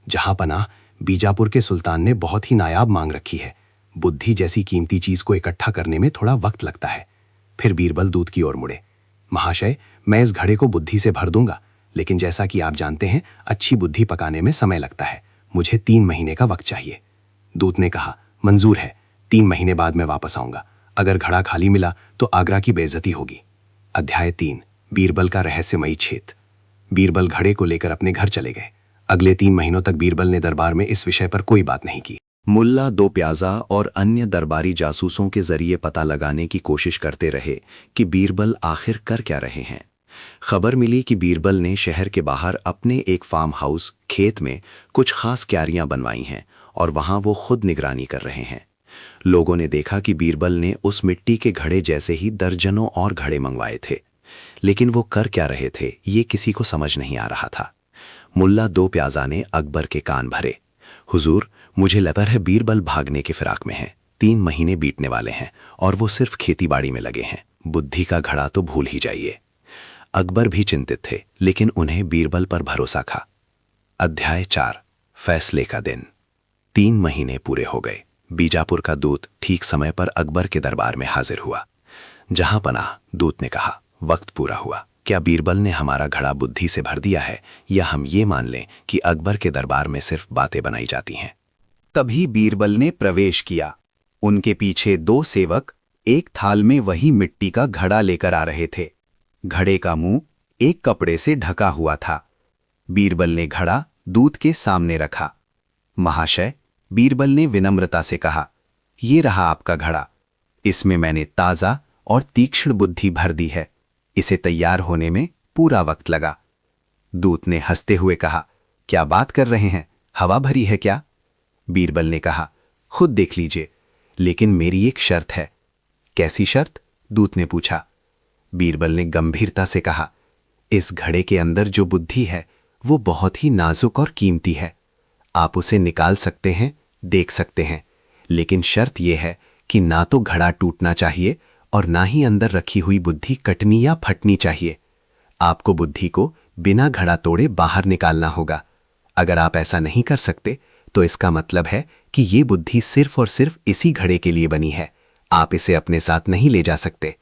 जहां पनाह, बीजापुर के सुल्तान ने बहुत ही नायाब मांग रखी है। बुद्धि जैसी कीमती चीज को इकट्ठा करने में थोड़ा वक्त लगता है। फिर बीरबल दूत की ओर मुड़े। महाशय, मैं इस घड़े को बुद्धि से भर दूंगा, लेकिन जैसा कि आप जानते हैं, अच्छी बुद्धि पकाने में समय लगता है। मुझे 3 महीने का वक्त चाहिए। दूत ने कहा, मंजूर है, 3 महीने बाद मैं वापस आऊंगा। अगर घड़ा खाली मिला तो आगरा की बेइज्जती होगी। अध्याय 3, बीरबल का रहस्यमयी छेद। बीरबल घड़े को लेकर अपने घर चले गए। अगले 3 महीनों तक बीरबल ने दरबार में इस विषय पर कोई बात नहीं की। मुल्ला दो प्याजा और अन्य दरबारी जासूसों के जरिए पता लगाने की कोशिश करते रहे कि बीरबल आखिर कर क्या रहे हैं। खबर मिली कि बीरबल ने शहर के बाहर अपने एक फार्म हाउस खेत में कुछ खास क्यारियां बनवाई हैं और वहां वो खुद निगरानी कर रहे हैं। लोगों ने देखा कि बीरबल ने उस मिट्टी के घड़े जैसे ही दर्जनों और घड़े मंगवाए थे, लेकिन वो कर क्या रहे थे ये किसी को समझ नहीं आ रहा था। मुल्ला दो प्याजा ने अकबर के कान भरे। हुजूर, मुझे लगता है बीरबल भागने के फिराक में हैं। 3 महीने बीतने वाले हैं और वो सिर्फ खेतीबाड़ी में लगे हैं। बुद्धि का घड़ा तो भूल ही जाइए। अकबर भी चिंतित थे, लेकिन उन्हें बीरबल पर भरोसा था। अध्याय 4, फैसले का दिन। 3 महीने पूरे हो गए। बीजापुर का दूत ठीक समय पर अकबर के दरबार में हाजिर हुआ। जहां पनाह, दूत ने कहा, वक्त पूरा हुआ। क्या बीरबल ने हमारा घड़ा बुद्धि से भर दिया है, या हम ये मान लें कि अकबर के दरबार में सिर्फ बातें बनाई जाती हैं? तभी बीरबल ने प्रवेश किया। उनके पीछे 2 सेवक एक थाल में वही मिट्टी का घड़ा लेकर आ रहे थे। घड़े का मुंह एक कपड़े से ढका हुआ था। बीरबल ने घड़ा दूत के सामने रखा। महाशय, बीरबल ने विनम्रता से कहा, ये रहा आपका घड़ा। इसमें मैंने ताज़ा और तीक्ष्ण बुद्धि भर दी है। इसे तैयार होने में पूरा वक्त लगा। दूत ने हंसते हुए कहा, क्या बात कर रहे हैं, हवा भरी है क्या? बीरबल ने कहा, खुद देख लीजिए, लेकिन मेरी एक शर्त है। कैसी शर्त? दूत ने पूछा। बीरबल ने गंभीरता से कहा, इस घड़े के अंदर जो बुद्धि है वो बहुत ही नाजुक और कीमती है। आप उसे निकाल सकते हैं, देख सकते हैं, लेकिन शर्त यह है कि ना तो घड़ा टूटना चाहिए और ना ही अंदर रखी हुई बुद्धि कटनी या फटनी चाहिए। आपको बुद्धि को बिना घड़ा तोड़े बाहर निकालना होगा। अगर आप ऐसा नहीं कर सकते तो इसका मतलब है कि ये बुद्धि सिर्फ और सिर्फ इसी घड़े के लिए बनी है। आप इसे अपने साथ नहीं ले जा सकते।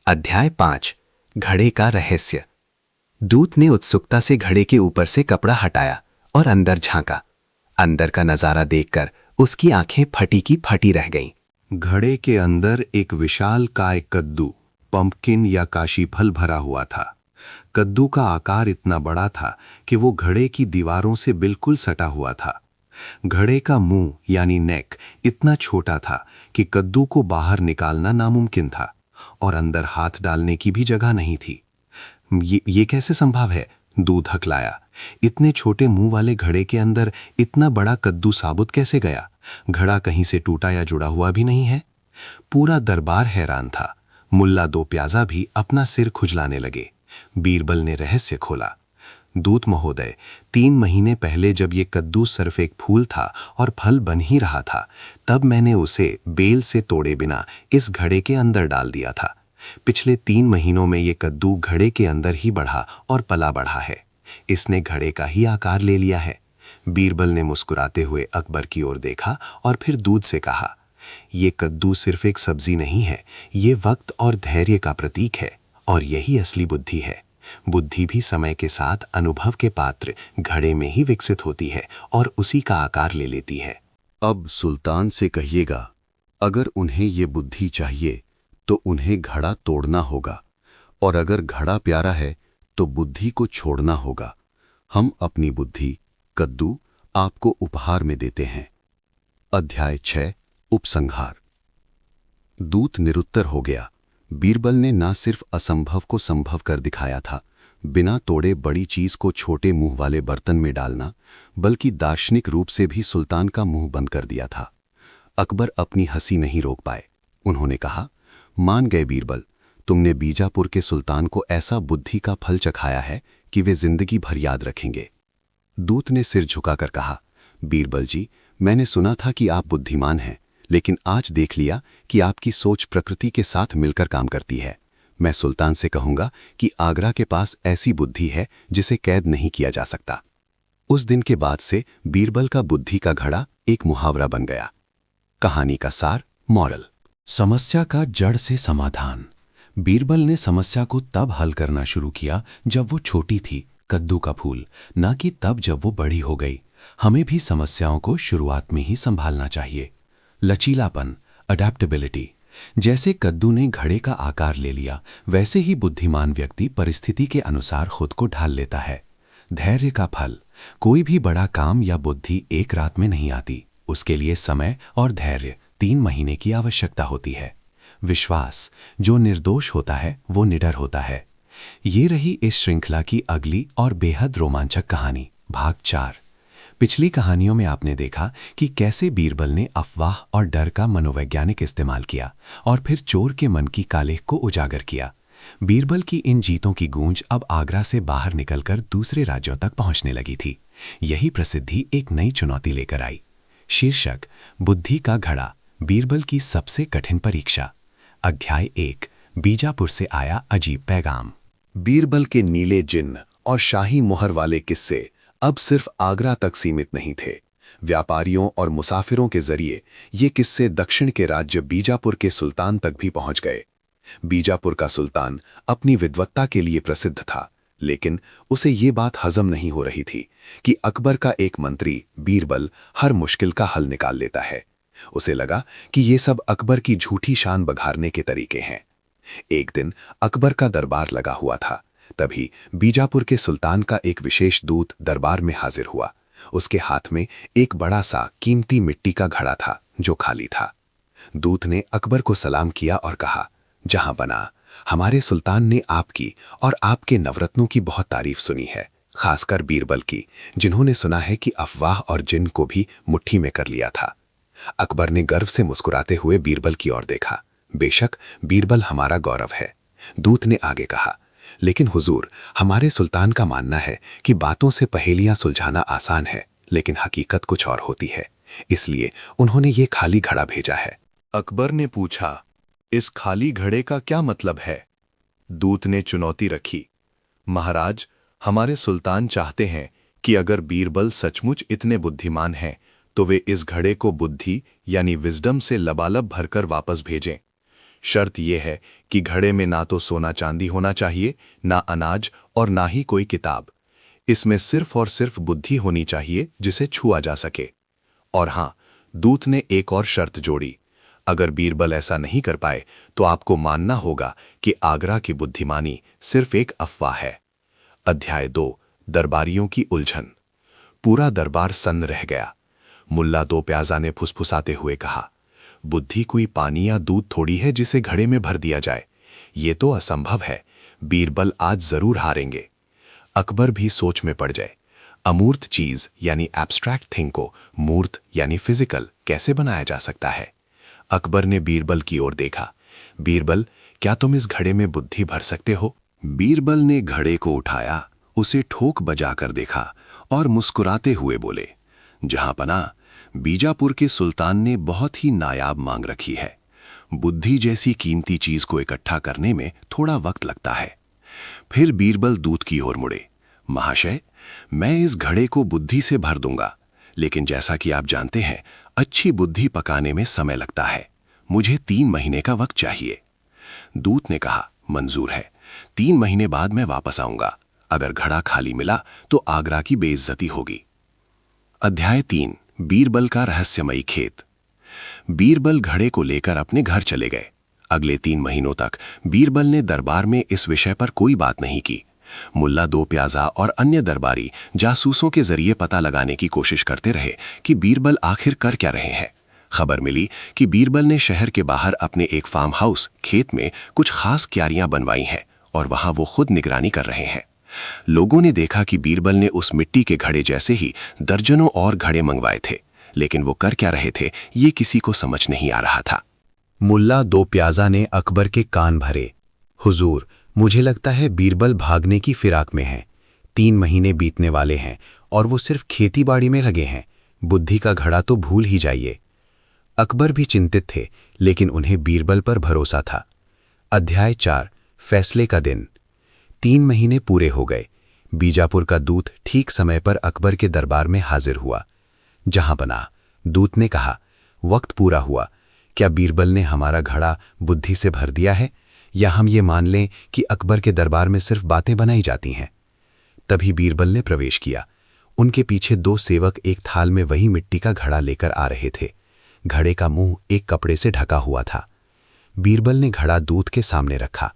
अध्याय 5, घड़े का रहस्य। दूत ने उत्सुकता से घड़े के ऊपर से कपड़ा हटाया और अंदर झांका। अंदर का नजारा देखकर उसकी आंखें फटी की फटी रह गईं। घड़े के अंदर एक विशाल काय कद्दू, पंपकिन या काशी फल भरा हुआ था। कद्दू का आकार इतना बड़ा था कि वो घड़े की दीवारों से बिल्कुल सटा हुआ था। घड़े का मुंह यानी नेक इतना छोटा था कि कद्दू को बाहर निकालना नामुमकिन था और अंदर हाथ डालने की भी जगह नहीं थी। ये कैसे संभव है? दूध हकलाया। इतने छोटे मुंह वाले घड़े के अंदर इतना बड़ा कद्दू साबुत कैसे गया? घड़ा कहीं से टूटा या जुड़ा हुआ भी नहीं है। पूरा दरबार हैरान था। मुल्ला दो प्याजा भी अपना सिर खुजलाने लगे। बीरबल ने रहस्य खोला। दूत महोदय, 3 महीने पहले जब ये कद्दू सिर्फ एक फूल था और फल बन ही रहा था, तब मैंने उसे बेल से तोड़े बिना इस घड़े के अंदर डाल दिया था। पिछले 3 महीनों में ये कद्दू घड़े के अंदर ही बढ़ा और पला बढ़ा है। इसने घड़े का ही आकार ले लिया है। बीरबल ने मुस्कुराते हुए अकबर की ओर देखा और फिर दूध से कहा, ये कद्दू सिर्फ एक सब्जी नहीं है, ये वक्त और धैर्य का प्रतीक है और यही असली बुद्धि है। बुद्धि भी समय के साथ अनुभव के पात्र घड़े में ही विकसित होती है और उसी का आकार ले लेती है। अब सुल्तान से कहिएगा, अगर उन्हें ये बुद्धि चाहिए तो उन्हें घड़ा तोड़ना होगा, और अगर घड़ा प्यारा है तो बुद्धि को छोड़ना होगा। हम अपनी बुद्धि कद्दू आपको उपहार में देते हैं। अध्याय 6 उपसंहार। दूत निरुत्तर हो गया। बीरबल ने ना सिर्फ असंभव को संभव कर दिखाया था, बिना तोड़े बड़ी चीज को छोटे मुंह वाले बर्तन में डालना, बल्कि दार्शनिक रूप से भी सुल्तान का मुंह बंद कर दिया था। अकबर अपनी हंसी नहीं रोक पाए। उन्होंने कहा, मान गए बीरबल, तुमने बीजापुर के सुल्तान को ऐसा बुद्धि का फल चखाया है कि वे जिंदगी भर याद रखेंगे। दूत ने सिर झुकाकर कहा, बीरबल जी, मैंने सुना था कि आप बुद्धिमान हैं, लेकिन आज देख लिया कि आपकी सोच प्रकृति के साथ मिलकर काम करती है। मैं सुल्तान से कहूंगा कि आगरा के पास ऐसी बुद्धि है जिसे कैद नहीं किया जा सकता। उस दिन के बाद से बीरबल का बुद्धि का घड़ा एक मुहावरा बन गया। कहानी का सार, मॉरल। समस्या का जड़ से समाधान। बीरबल ने समस्या को तब हल करना शुरू किया जब वो छोटी थी, कद्दू का फूल, ना कि तब जब वो बड़ी हो गई। हमें भी समस्याओं को शुरुआत में ही संभालना चाहिए। लचीलापन, अडैप्टेबिलिटी। जैसे कद्दू ने घड़े का आकार ले लिया, वैसे ही बुद्धिमान व्यक्ति परिस्थिति के अनुसार खुद को ढाल लेता है। धैर्य का फल। कोई भी बड़ा काम या बुद्धि एक रात में नहीं आती। उसके लिए समय और धैर्य 3 महीने की आवश्यकता होती है। विश्वास। जो निर्दोष होता है वो निडर होता है। ये रही इस श्रृंखला की अगली और बेहद रोमांचक कहानी, भाग 4। पिछली कहानियों में आपने देखा कि कैसे बीरबल ने अफवाह और डर का मनोवैज्ञानिक इस्तेमाल किया और फिर चोर के मन की कालेख को उजागर किया। बीरबल की इन जीतों की गूंज अब आगरा से बाहर निकलकर दूसरे राज्यों तक पहुंचने लगी थी। यही प्रसिद्धि एक नई चुनौती लेकर आई। शीर्षक, बुद्धि का घड़ा, बीरबल की सबसे कठिन परीक्षा। अध्याय 1, बीजापुर से आया अजीब पैगाम। बीरबल के नीले जिन्न और शाही मोहर वाले किस्से अब सिर्फ आगरा तक सीमित नहीं थे। व्यापारियों और मुसाफिरों के जरिए ये किस्से दक्षिण के राज्य बीजापुर के सुल्तान तक भी पहुंच गए। बीजापुर का सुल्तान अपनी विद्वत्ता के लिए प्रसिद्ध था, लेकिन उसे ये बात हजम नहीं हो रही थी कि अकबर का एक मंत्री बीरबल हर मुश्किल का हल निकाल लेता है। उसे लगा कि ये सब अकबर की झूठी शान बघारने के तरीके हैं। एक दिन अकबर का दरबार लगा हुआ था। तभी बीजापुर के सुल्तान का एक विशेष दूत दरबार में हाजिर हुआ। उसके हाथ में एक बड़ा सा कीमती मिट्टी का घड़ा था जो खाली था। दूत ने अकबर को सलाम किया और कहा, जहां बना, हमारे सुल्तान ने आपकी और आपके नवरत्नों की बहुत तारीफ सुनी है, खासकर बीरबल की, जिन्होंने सुना है कि अफवाह और जिन को भी मुट्ठी में कर लिया था। अकबर ने गर्व से मुस्कुराते हुए बीरबल की ओर देखा। बेशक बीरबल हमारा गौरव है। दूत ने आगे कहा, लेकिन हुजूर, हमारे सुल्तान का मानना है कि बातों से पहेलियां सुलझाना आसान है, लेकिन हकीकत कुछ और होती है। इसलिए उन्होंने ये खाली घड़ा भेजा है। अकबर ने पूछा, इस खाली घड़े का क्या मतलब है? दूत ने चुनौती रखी, महाराज, हमारे सुल्तान चाहते हैं कि अगर बीरबल सचमुच इतने बुद्धिमान हैं तो वे इस घड़े को बुद्धि यानी विजडम से लबालब भरकर वापस भेजें। शर्त यह है कि घड़े में ना तो सोना चांदी होना चाहिए, ना अनाज और ना ही कोई किताब। इसमें सिर्फ और सिर्फ बुद्धि होनी चाहिए जिसे छुआ जा सके। और हां, दूत ने एक और शर्त जोड़ी, अगर बीरबल ऐसा नहीं कर पाए तो आपको मानना होगा कि आगरा की बुद्धिमानी सिर्फ एक अफवाह है। अध्याय 2, दरबारियों की उलझन। पूरा दरबार सन्न रह गया। मुल्ला दो प्याजा ने फुसफुसाते हुए कहा, बुद्धि कोई पानी या दूध थोड़ी है जिसे घड़े में भर दिया जाए। ये तो असंभव है। बीरबल आज जरूर हारेंगे। अकबर भी सोच में पड़ जाए। अमूर्त चीज यानी एब्स्ट्रैक्ट थिंग को मूर्त यानी फिजिकल कैसे बनाया जा सकता है? अकबर ने बीरबल की ओर देखा। बीरबल, क्या तुम इस घड़े में बुद्धि भर सकते हो? बीरबल ने घड़े को उठाया, उसे ठोक बजाकर देखा और मुस्कुराते हुए बोले, जहांपना, बीजापुर के सुल्तान ने बहुत ही नायाब मांग रखी है। बुद्धि जैसी कीमती चीज को इकट्ठा करने में थोड़ा वक्त लगता है। फिर बीरबल दूत की ओर मुड़े। महाशय, मैं इस घड़े को बुद्धि से भर दूंगा, लेकिन जैसा कि आप जानते हैं, अच्छी बुद्धि पकाने में समय लगता है। मुझे 3 महीने का वक्त चाहिए। दूत ने कहा, मंजूर है। 3 महीने बाद मैं वापस आऊंगा। अगर घड़ा खाली मिला तो आगरा की बेइज्जती होगी। अध्याय 3, बीरबल का रहस्यमयी खेत। बीरबल घड़े को लेकर अपने घर चले गए। अगले 3 महीनों तक बीरबल ने दरबार में इस विषय पर कोई बात नहीं की। मुल्ला दो प्याजा और अन्य दरबारी जासूसों के जरिए पता लगाने की कोशिश करते रहे कि बीरबल आखिर कर क्या रहे हैं। खबर मिली कि बीरबल ने शहर के बाहर अपने एक फार्म हाउस खेत में कुछ खास क्यारियां बनवाई हैं और वहां वो खुद निगरानी कर रहे हैं। लोगों ने देखा कि बीरबल ने उस मिट्टी के घड़े जैसे ही दर्जनों और घड़े मंगवाए थे, लेकिन वो कर क्या रहे थे ये किसी को समझ नहीं आ रहा था। मुल्ला दो प्याजा ने अकबर के कान भरे। हुजूर, मुझे लगता है बीरबल भागने की फिराक में है। 3 महीने बीतने वाले हैं और वो सिर्फ खेती बाड़ी में लगे हैं। बुद्धि का घड़ा तो भूल ही जाइए। अकबर भी चिंतित थे, लेकिन उन्हें बीरबल पर भरोसा था। अध्याय 4, फैसले का दिन। 3 महीने पूरे हो गए। बीजापुर का दूत ठीक समय पर अकबर के दरबार में हाजिर हुआ। जहांपना, दूत ने कहा, वक्त पूरा हुआ। क्या बीरबल ने हमारा घड़ा बुद्धि से भर दिया है, या हम ये मान लें कि अकबर के दरबार में सिर्फ बातें बनाई जाती हैं? तभी बीरबल ने प्रवेश किया। उनके पीछे 2 सेवक एक थाल में वही मिट्टी का घड़ा लेकर आ रहे थे। घड़े का मुंह एक कपड़े से ढका हुआ था। बीरबल ने घड़ा दूत के सामने रखा।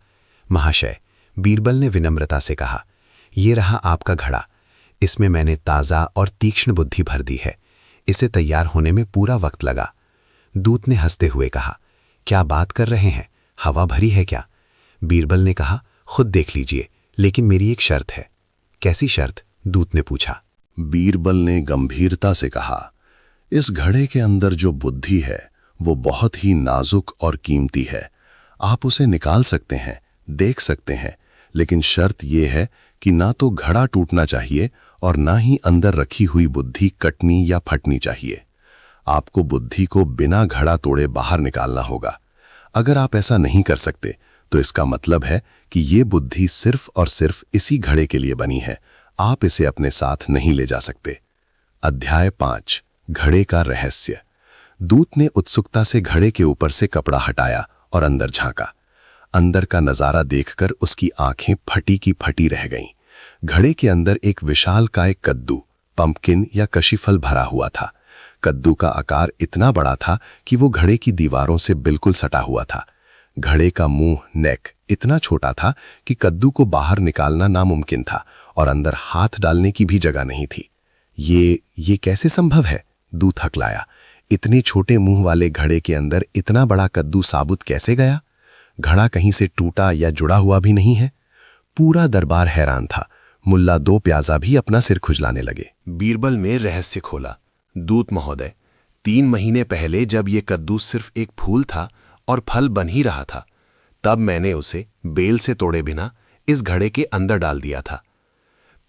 महाशय, बीरबल ने विनम्रता से कहा, ये रहा आपका घड़ा। इसमें मैंने ताज़ा और तीक्ष्ण बुद्धि भर दी है। इसे तैयार होने में पूरा वक्त लगा। दूत ने हंसते हुए कहा, क्या बात कर रहे हैं, हवा भरी है क्या? बीरबल ने कहा, खुद देख लीजिए, लेकिन मेरी एक शर्त है। कैसी शर्त? दूत ने पूछा। बीरबल ने गंभीरता से कहा, इस घड़े के अंदर जो बुद्धि है वो बहुत ही नाजुक और कीमती है। आप उसे निकाल सकते हैं, देख सकते हैं, लेकिन शर्त यह है कि ना तो घड़ा टूटना चाहिए और ना ही अंदर रखी हुई बुद्धि कटनी या फटनी चाहिए। आपको बुद्धि को बिना घड़ा तोड़े बाहर निकालना होगा। अगर आप ऐसा नहीं कर सकते तो इसका मतलब है कि ये बुद्धि सिर्फ और सिर्फ इसी घड़े के लिए बनी है। आप इसे अपने साथ नहीं ले जा सकते। अध्याय 5, घड़े का रहस्य। दूत ने उत्सुकता से घड़े के ऊपर से कपड़ा हटाया और अंदर झांका। अंदर का नजारा देखकर उसकी आंखें फटी की फटी रह गईं। घड़े के अंदर एक विशालकाय कद्दू, पंपकिन या कशीफल भरा हुआ था। कद्दू का आकार इतना बड़ा था कि वो घड़े की दीवारों से बिल्कुल सटा हुआ था। घड़े का मुंह, नेक इतना छोटा था कि कद्दू को बाहर निकालना नामुमकिन था और अंदर हाथ डालने की भी जगह नहीं थी। ये कैसे संभव है? दूत हकलाया। इतने छोटे मुंह वाले घड़े के अंदर इतना बड़ा कद्दू साबुत कैसे गया? घड़ा कहीं से टूटा या जुड़ा हुआ भी नहीं है। पूरा दरबार हैरान था। मुल्ला दो प्याजा भी अपना सिर खुजलाने लगे। बीरबल ने रहस्य खोला। दूत महोदय, 3 महीने पहले जब ये कद्दू सिर्फ एक फूल था और फल बन ही रहा था, तब मैंने उसे बेल से तोड़े बिना इस घड़े के अंदर डाल दिया था।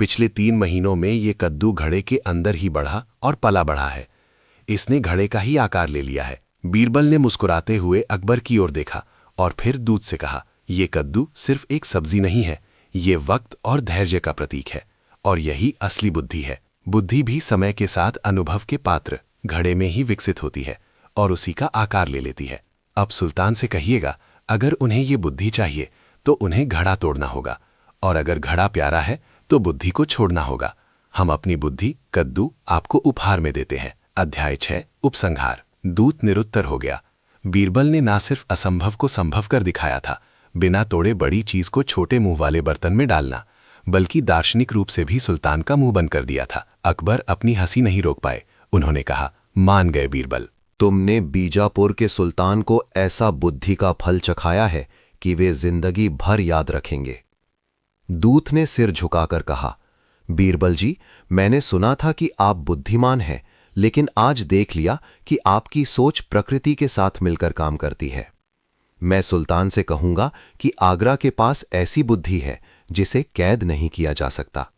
पिछले 3 महीनों में ये कद्दू घड़े के अंदर ही बढ़ा और पला बढ़ा है। इसने घड़े का ही आकार ले लिया है। बीरबल ने मुस्कुराते हुए अकबर की ओर देखा और फिर दूत से कहा, ये कद्दू सिर्फ एक सब्जी नहीं है, ये वक्त और धैर्य का प्रतीक है, और यही असली बुद्धि है। बुद्धि भी समय के साथ अनुभव के पात्र घड़े में ही विकसित होती है और उसी का आकार ले लेती है। अब सुल्तान से कहिएगा, अगर उन्हें ये बुद्धि चाहिए तो उन्हें घड़ा तोड़ना होगा, और अगर घड़ा प्यारा है तो बुद्धि को छोड़ना होगा। हम अपनी बुद्धि कद्दू आपको उपहार में देते हैं। अध्याय 6, उपसंहार। दूत निरुत्तर हो गया। बीरबल ने ना सिर्फ असंभव को संभव कर दिखाया था, बिना तोड़े बड़ी चीज को छोटे मुंह वाले बर्तन में डालना, बल्कि दार्शनिक रूप से भी सुल्तान का मुंह बंद कर दिया था। अकबर अपनी हंसी नहीं रोक पाए। उन्होंने कहा, मान गए बीरबल। तुमने बीजापुर के सुल्तान को ऐसा बुद्धि का फल चखाया है कि वे जिंदगी भर याद रखेंगे। दूत ने सिर झुकाकर कहा, बीरबल जी, मैंने सुना था कि आप बुद्धिमान हैं, लेकिन आज देख लिया कि आपकी सोच प्रकृति के साथ मिलकर काम करती है। मैं सुल्तान से कहूंगा कि आगरा के पास ऐसी बुद्धि है जिसे कैद नहीं किया जा सकता।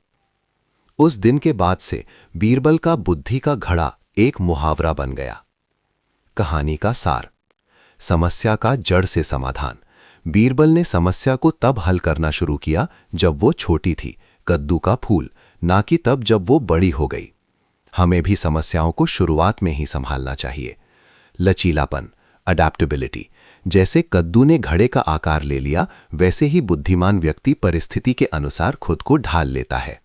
उस दिन के बाद से बीरबल का बुद्धि का घड़ा एक मुहावरा बन गया। कहानी का सार। समस्या का जड़ से समाधान। बीरबल ने समस्या को तब हल करना शुरू किया जब वो छोटी थी, कद्दू का फूल, ना कि तब जब वो बड़ी हो गई। हमें भी समस्याओं को शुरुआत में ही संभालना चाहिए। लचीलापन, अडैप्टेबिलिटी। जैसे कद्दू ने घड़े का आकार ले लिया, वैसे ही बुद्धिमान व्यक्ति परिस्थिति के अनुसार खुद को ढाल लेता है।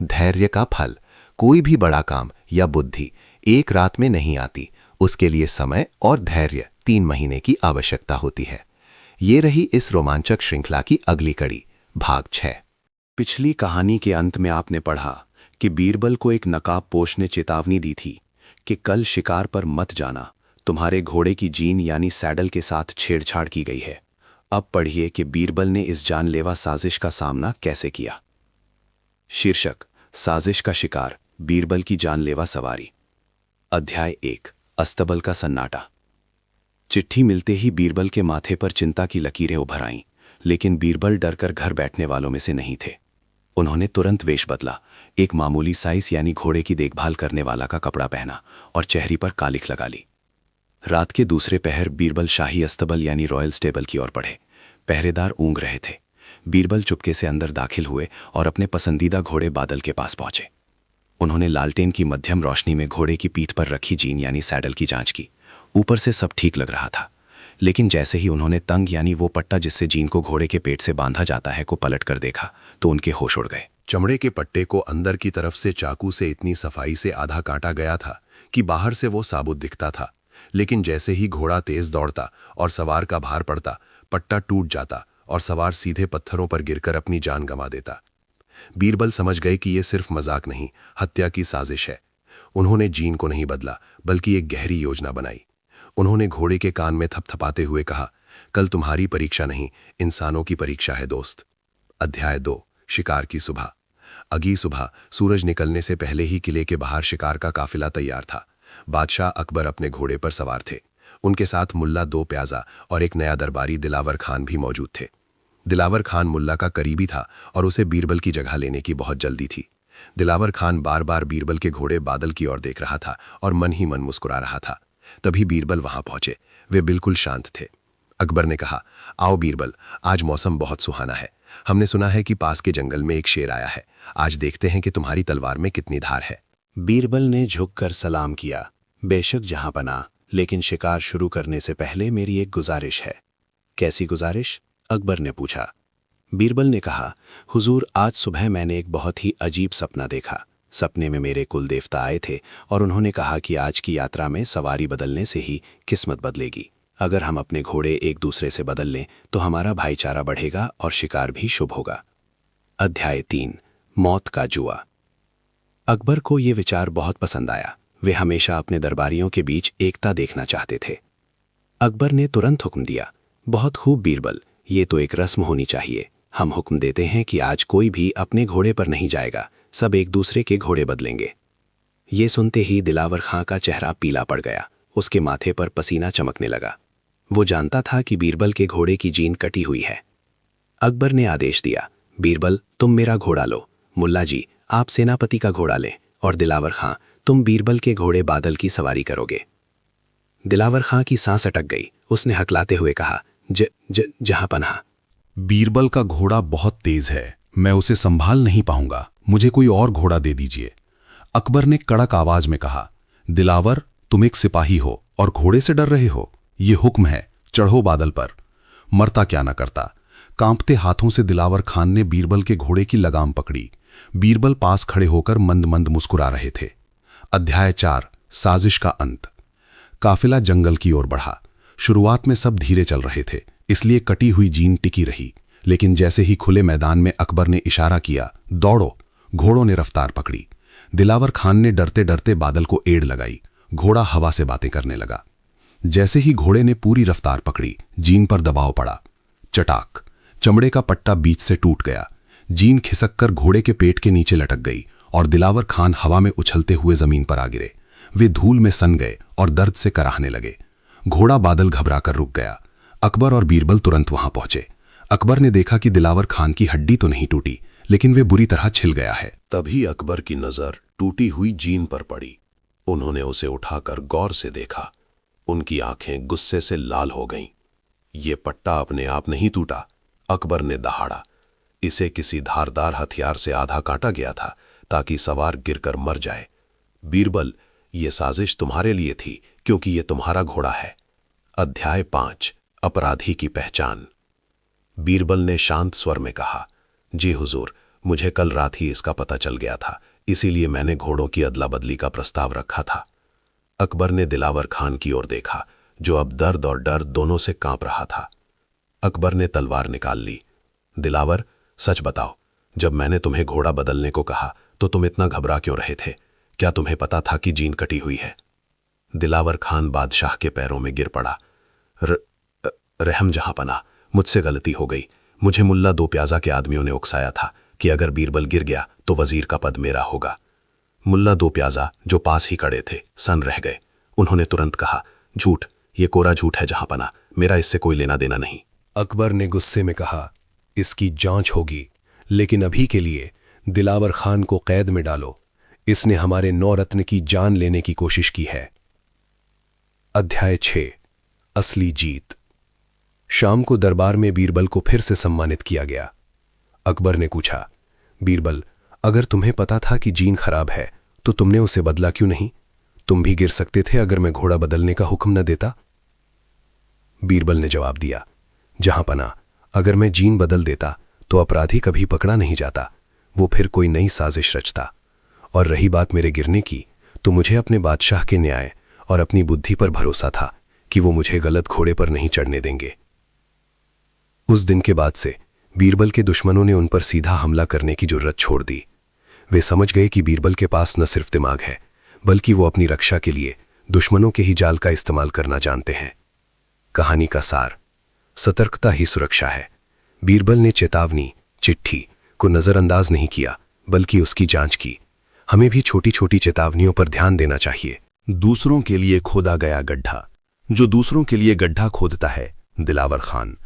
धैर्य का फल। कोई भी बड़ा काम या बुद्धि एक रात में नहीं आती, उसके लिए समय और धैर्य 3 महीने की आवश्यकता होती है। ये रही इस रोमांचक श्रृंखला की अगली कड़ी, भाग 6। पिछली कहानी के अंत में आपने पढ़ा कि बीरबल को एक नकाबपोश ने चेतावनी दी थी कि कल शिकार पर मत जाना, तुम्हारे घोड़े की जीन यानी सैडल के साथ छेड़छाड़ की गई है। अब पढ़िए कि बीरबल ने इस जानलेवा साजिश का सामना कैसे किया। शीर्षक: साजिश का शिकार, बीरबल की जानलेवा सवारी। अध्याय 1। अस्तबल का सन्नाटा। चिट्ठी मिलते ही बीरबल के माथे पर चिंता की लकीरें उभर आईं, लेकिन बीरबल डरकर घर बैठने वालों में से नहीं थे। उन्होंने तुरंत वेश बदला, एक मामूली साइस यानी घोड़े की देखभाल करने वाला का कपड़ा पहना और चेहरे पर कालिख लगा ली। रात के दूसरे पहर बीरबल शाही अस्तबल यानी रॉयल स्टेबल की ओर बढ़े। पहरेदार ऊँघ रहे थे। बीरबल चुपके से अंदर दाखिल हुए और अपने पसंदीदा घोड़े बादल के पास पहुंचे। उन्होंने लालटेन की मध्यम रोशनी में घोड़े की पीठ पर रखी जीन यानी सैडल की जांच की। ऊपर से सब ठीक लग रहा था, लेकिन जैसे ही उन्होंने तंग यानी वो पट्टा जिससे जीन को घोड़े के पेट से बांधा जाता है को पलट कर देखा तो उनके होश उड़ गए। चमड़े के पट्टे को अंदर की तरफ से चाकू से इतनी सफाई से आधा काटा गया था कि बाहर से वो साबुत दिखता था, लेकिन जैसे ही घोड़ा तेज दौड़ता और सवार का भार पड़ता, पट्टा टूट जाता और सवार सीधे पत्थरों पर गिरकर अपनी जान गंवा देता। बीरबल समझ गए कि यह सिर्फ मजाक नहीं, हत्या की साजिश है। उन्होंने जीन को नहीं बदला, बल्कि एक गहरी योजना बनाई। उन्होंने घोड़े के कान में थपथपाते हुए कहा, कल तुम्हारी परीक्षा नहीं, इंसानों की परीक्षा है दोस्त। अध्याय 2। शिकार की सुबह। अगली सुबह सूरज निकलने से पहले ही किले के बाहर शिकार का काफिला तैयार था। बादशाह अकबर अपने घोड़े पर सवार थे। उनके साथ मुल्ला 2 प्याजा और एक नया दरबारी दिलावर खान भी मौजूद थे। दिलावर खान मुल्ला का करीबी था और उसे बीरबल की जगह लेने की बहुत जल्दी थी। दिलावर खान बार बार बीरबल के घोड़े बादल की ओर देख रहा था और मन ही मन मुस्कुरा रहा था। तभी बीरबल वहां पहुंचे। वे बिल्कुल शांत थे। अकबर ने कहा, आओ बीरबल, आज मौसम बहुत सुहाना है। हमने सुना है कि पास के जंगल में एक शेर आया है। आज देखते हैं कि तुम्हारी तलवार में कितनी धार है। बीरबल ने झुककर सलाम किया। बेशक जहां बना, लेकिन शिकार शुरू करने से पहले मेरी एक गुजारिश है। कैसी गुजारिश? अकबर ने पूछा। बीरबल ने कहा, हुजूर, आज सुबह मैंने एक बहुत ही अजीब सपना देखा। सपने में मेरे कुल देवता आए थे और उन्होंने कहा कि आज की यात्रा में सवारी बदलने से ही किस्मत बदलेगी। अगर हम अपने घोड़े एक दूसरे से बदल लें तो हमारा भाईचारा बढ़ेगा और शिकार भी शुभ होगा। अध्याय 3। मौत का जुआ। अकबर को ये विचार बहुत पसंद आया। वे हमेशा अपने दरबारियों के बीच एकता देखना चाहते थे। अकबर ने तुरंत हुक्म दिया, बहुत खूब बीरबल, ये तो एक रस्म होनी चाहिए। हम हुक्म देते हैं कि आज कोई भी अपने घोड़े पर नहीं जाएगा, सब एक दूसरे के घोड़े बदलेंगे। ये सुनते ही दिलावर खां का चेहरा पीला पड़ गया। उसके माथे पर पसीना चमकने लगा। वो जानता था कि बीरबल के घोड़े की जीन कटी हुई है। अकबर ने आदेश दिया, बीरबल, तुम मेरा घोड़ा लो। मुल्ला जी, आप सेनापति का घोड़ा लें और दिलावर खां, तुम बीरबल के घोड़े बादल की सवारी करोगे। दिलावर खां की सांस अटक गई। उसने हकलाते हुए कहा, जहां पनाह। बीरबल का घोड़ा बहुत तेज है, मैं उसे संभाल नहीं पाऊंगा, मुझे कोई और घोड़ा दे दीजिए। अकबर ने कड़क आवाज में कहा, दिलावर, तुम एक सिपाही हो और घोड़े से डर रहे हो? ये हुक्म है, चढ़ो बादल पर। मरता क्या न करता। कांपते हाथों से दिलावर खान ने बीरबल के घोड़े की लगाम पकड़ी। बीरबल पास खड़े होकर मंद मंद मुस्कुरा रहे थे। अध्याय 4। साजिश का अंत। काफिला जंगल की ओर बढ़ा। शुरुआत में सब धीरे चल रहे थे, इसलिए कटी हुई जीन टिकी रही, लेकिन जैसे ही खुले मैदान में अकबर ने इशारा किया, दौड़ो, घोड़ों ने रफ्तार पकड़ी। दिलावर खान ने डरते डरते बादल को एड़ लगाई। घोड़ा हवा से बातें करने लगा। जैसे ही घोड़े ने पूरी रफ्तार पकड़ी, जीन पर दबाव पड़ा। चटाक, चमड़े का पट्टा बीच से टूट गया। जीन खिसककर घोड़े के पेट के नीचे लटक गई और दिलावर खान हवा में उछलते हुए जमीन पर आ गिरे। वे धूल में सन गए और दर्द से कराहने लगे। घोड़ा बादल घबराकर रुक गया। अकबर और बीरबल तुरंत वहां पहुंचे। अकबर ने देखा कि दिलावर खान की हड्डी तो नहीं टूटी, लेकिन वे बुरी तरह छिल गया है। तभी अकबर की नजर टूटी हुई जीन पर पड़ी। उन्होंने उसे उठाकर गौर से देखा। उनकी आंखें गुस्से से लाल हो गईं। ये पट्टा अपने आप नहीं टूटा, अकबर ने दहाड़ा। इसे किसी धारदार हथियार से आधा काटा गया था ताकि सवार गिरकर मर जाए। बीरबल, ये साजिश तुम्हारे लिए थी क्योंकि ये तुम्हारा घोड़ा है। अध्याय 5, अपराधी की पहचान। बीरबल ने शांत स्वर में कहा, जी हुजूर, मुझे कल रात ही इसका पता चल गया था, इसीलिए मैंने घोड़ों की अदला बदली का प्रस्ताव रखा था। अकबर ने दिलावर खान की ओर देखा, जो अब दर्द और डर दोनों से कांप रहा था। अकबर ने तलवार निकाल ली। दिलावर, सच बताओ, जब मैंने तुम्हें घोड़ा बदलने को कहा तो तुम इतना घबरा क्यों रहे थे? क्या तुम्हें पता था कि जीन कटी हुई है? दिलावर खान बादशाह के पैरों में गिर पड़ा। रहम जहांपना, मुझसे गलती हो गई। मुझे मुल्ला दो प्याजा के आदमियों ने उकसाया था कि अगर बीरबल गिर गया तो वजीर का पद मेरा होगा। मुल्ला दो प्याजा, जो पास ही खड़े थे, सन रह गए। उन्होंने तुरंत कहा, झूठ, ये कोरा झूठ है जहांपना, मेरा इससे कोई लेना देना नहीं। अकबर ने गुस्से में कहा, इसकी जांच होगी, लेकिन अभी के लिए दिलावर खान को कैद में डालो। इसने हमारे 9 रत्न की जान लेने की कोशिश की है। अध्याय 6, असली जीत। शाम को दरबार में बीरबल को फिर से सम्मानित किया गया। अकबर ने पूछा, बीरबल, अगर तुम्हें पता था कि जीन खराब है तो तुमने उसे बदला क्यों नहीं? तुम भी गिर सकते थे अगर मैं घोड़ा बदलने का हुक्म न देता। बीरबल ने जवाब दिया, जहांपना, अगर मैं जीन बदल देता तो अपराधी कभी पकड़ा नहीं जाता, वो फिर कोई नई साजिश रचता। और रही बात मेरे गिरने की, तो मुझे अपने बादशाह के न्याय और अपनी बुद्धि पर भरोसा था कि वो मुझे गलत घोड़े पर नहीं चढ़ने देंगे। उस दिन के बाद से बीरबल के दुश्मनों ने उन पर सीधा हमला करने की जुर्रत छोड़ दी। वे समझ गए कि बीरबल के पास न सिर्फ दिमाग है, बल्कि वो अपनी रक्षा के लिए दुश्मनों के ही जाल का इस्तेमाल करना जानते हैं। कहानी का सार, सतर्कता ही सुरक्षा है। बीरबल ने चेतावनी, चिट्ठी को नजरअंदाज नहीं किया, बल्कि उसकी जांच की। हमें भी छोटी छोटी चेतावनियों पर ध्यान देना चाहिए। दूसरों के लिए खोदा गया गड्ढा। जो दूसरों के लिए गड्ढा खोदता है, दिलावर खान,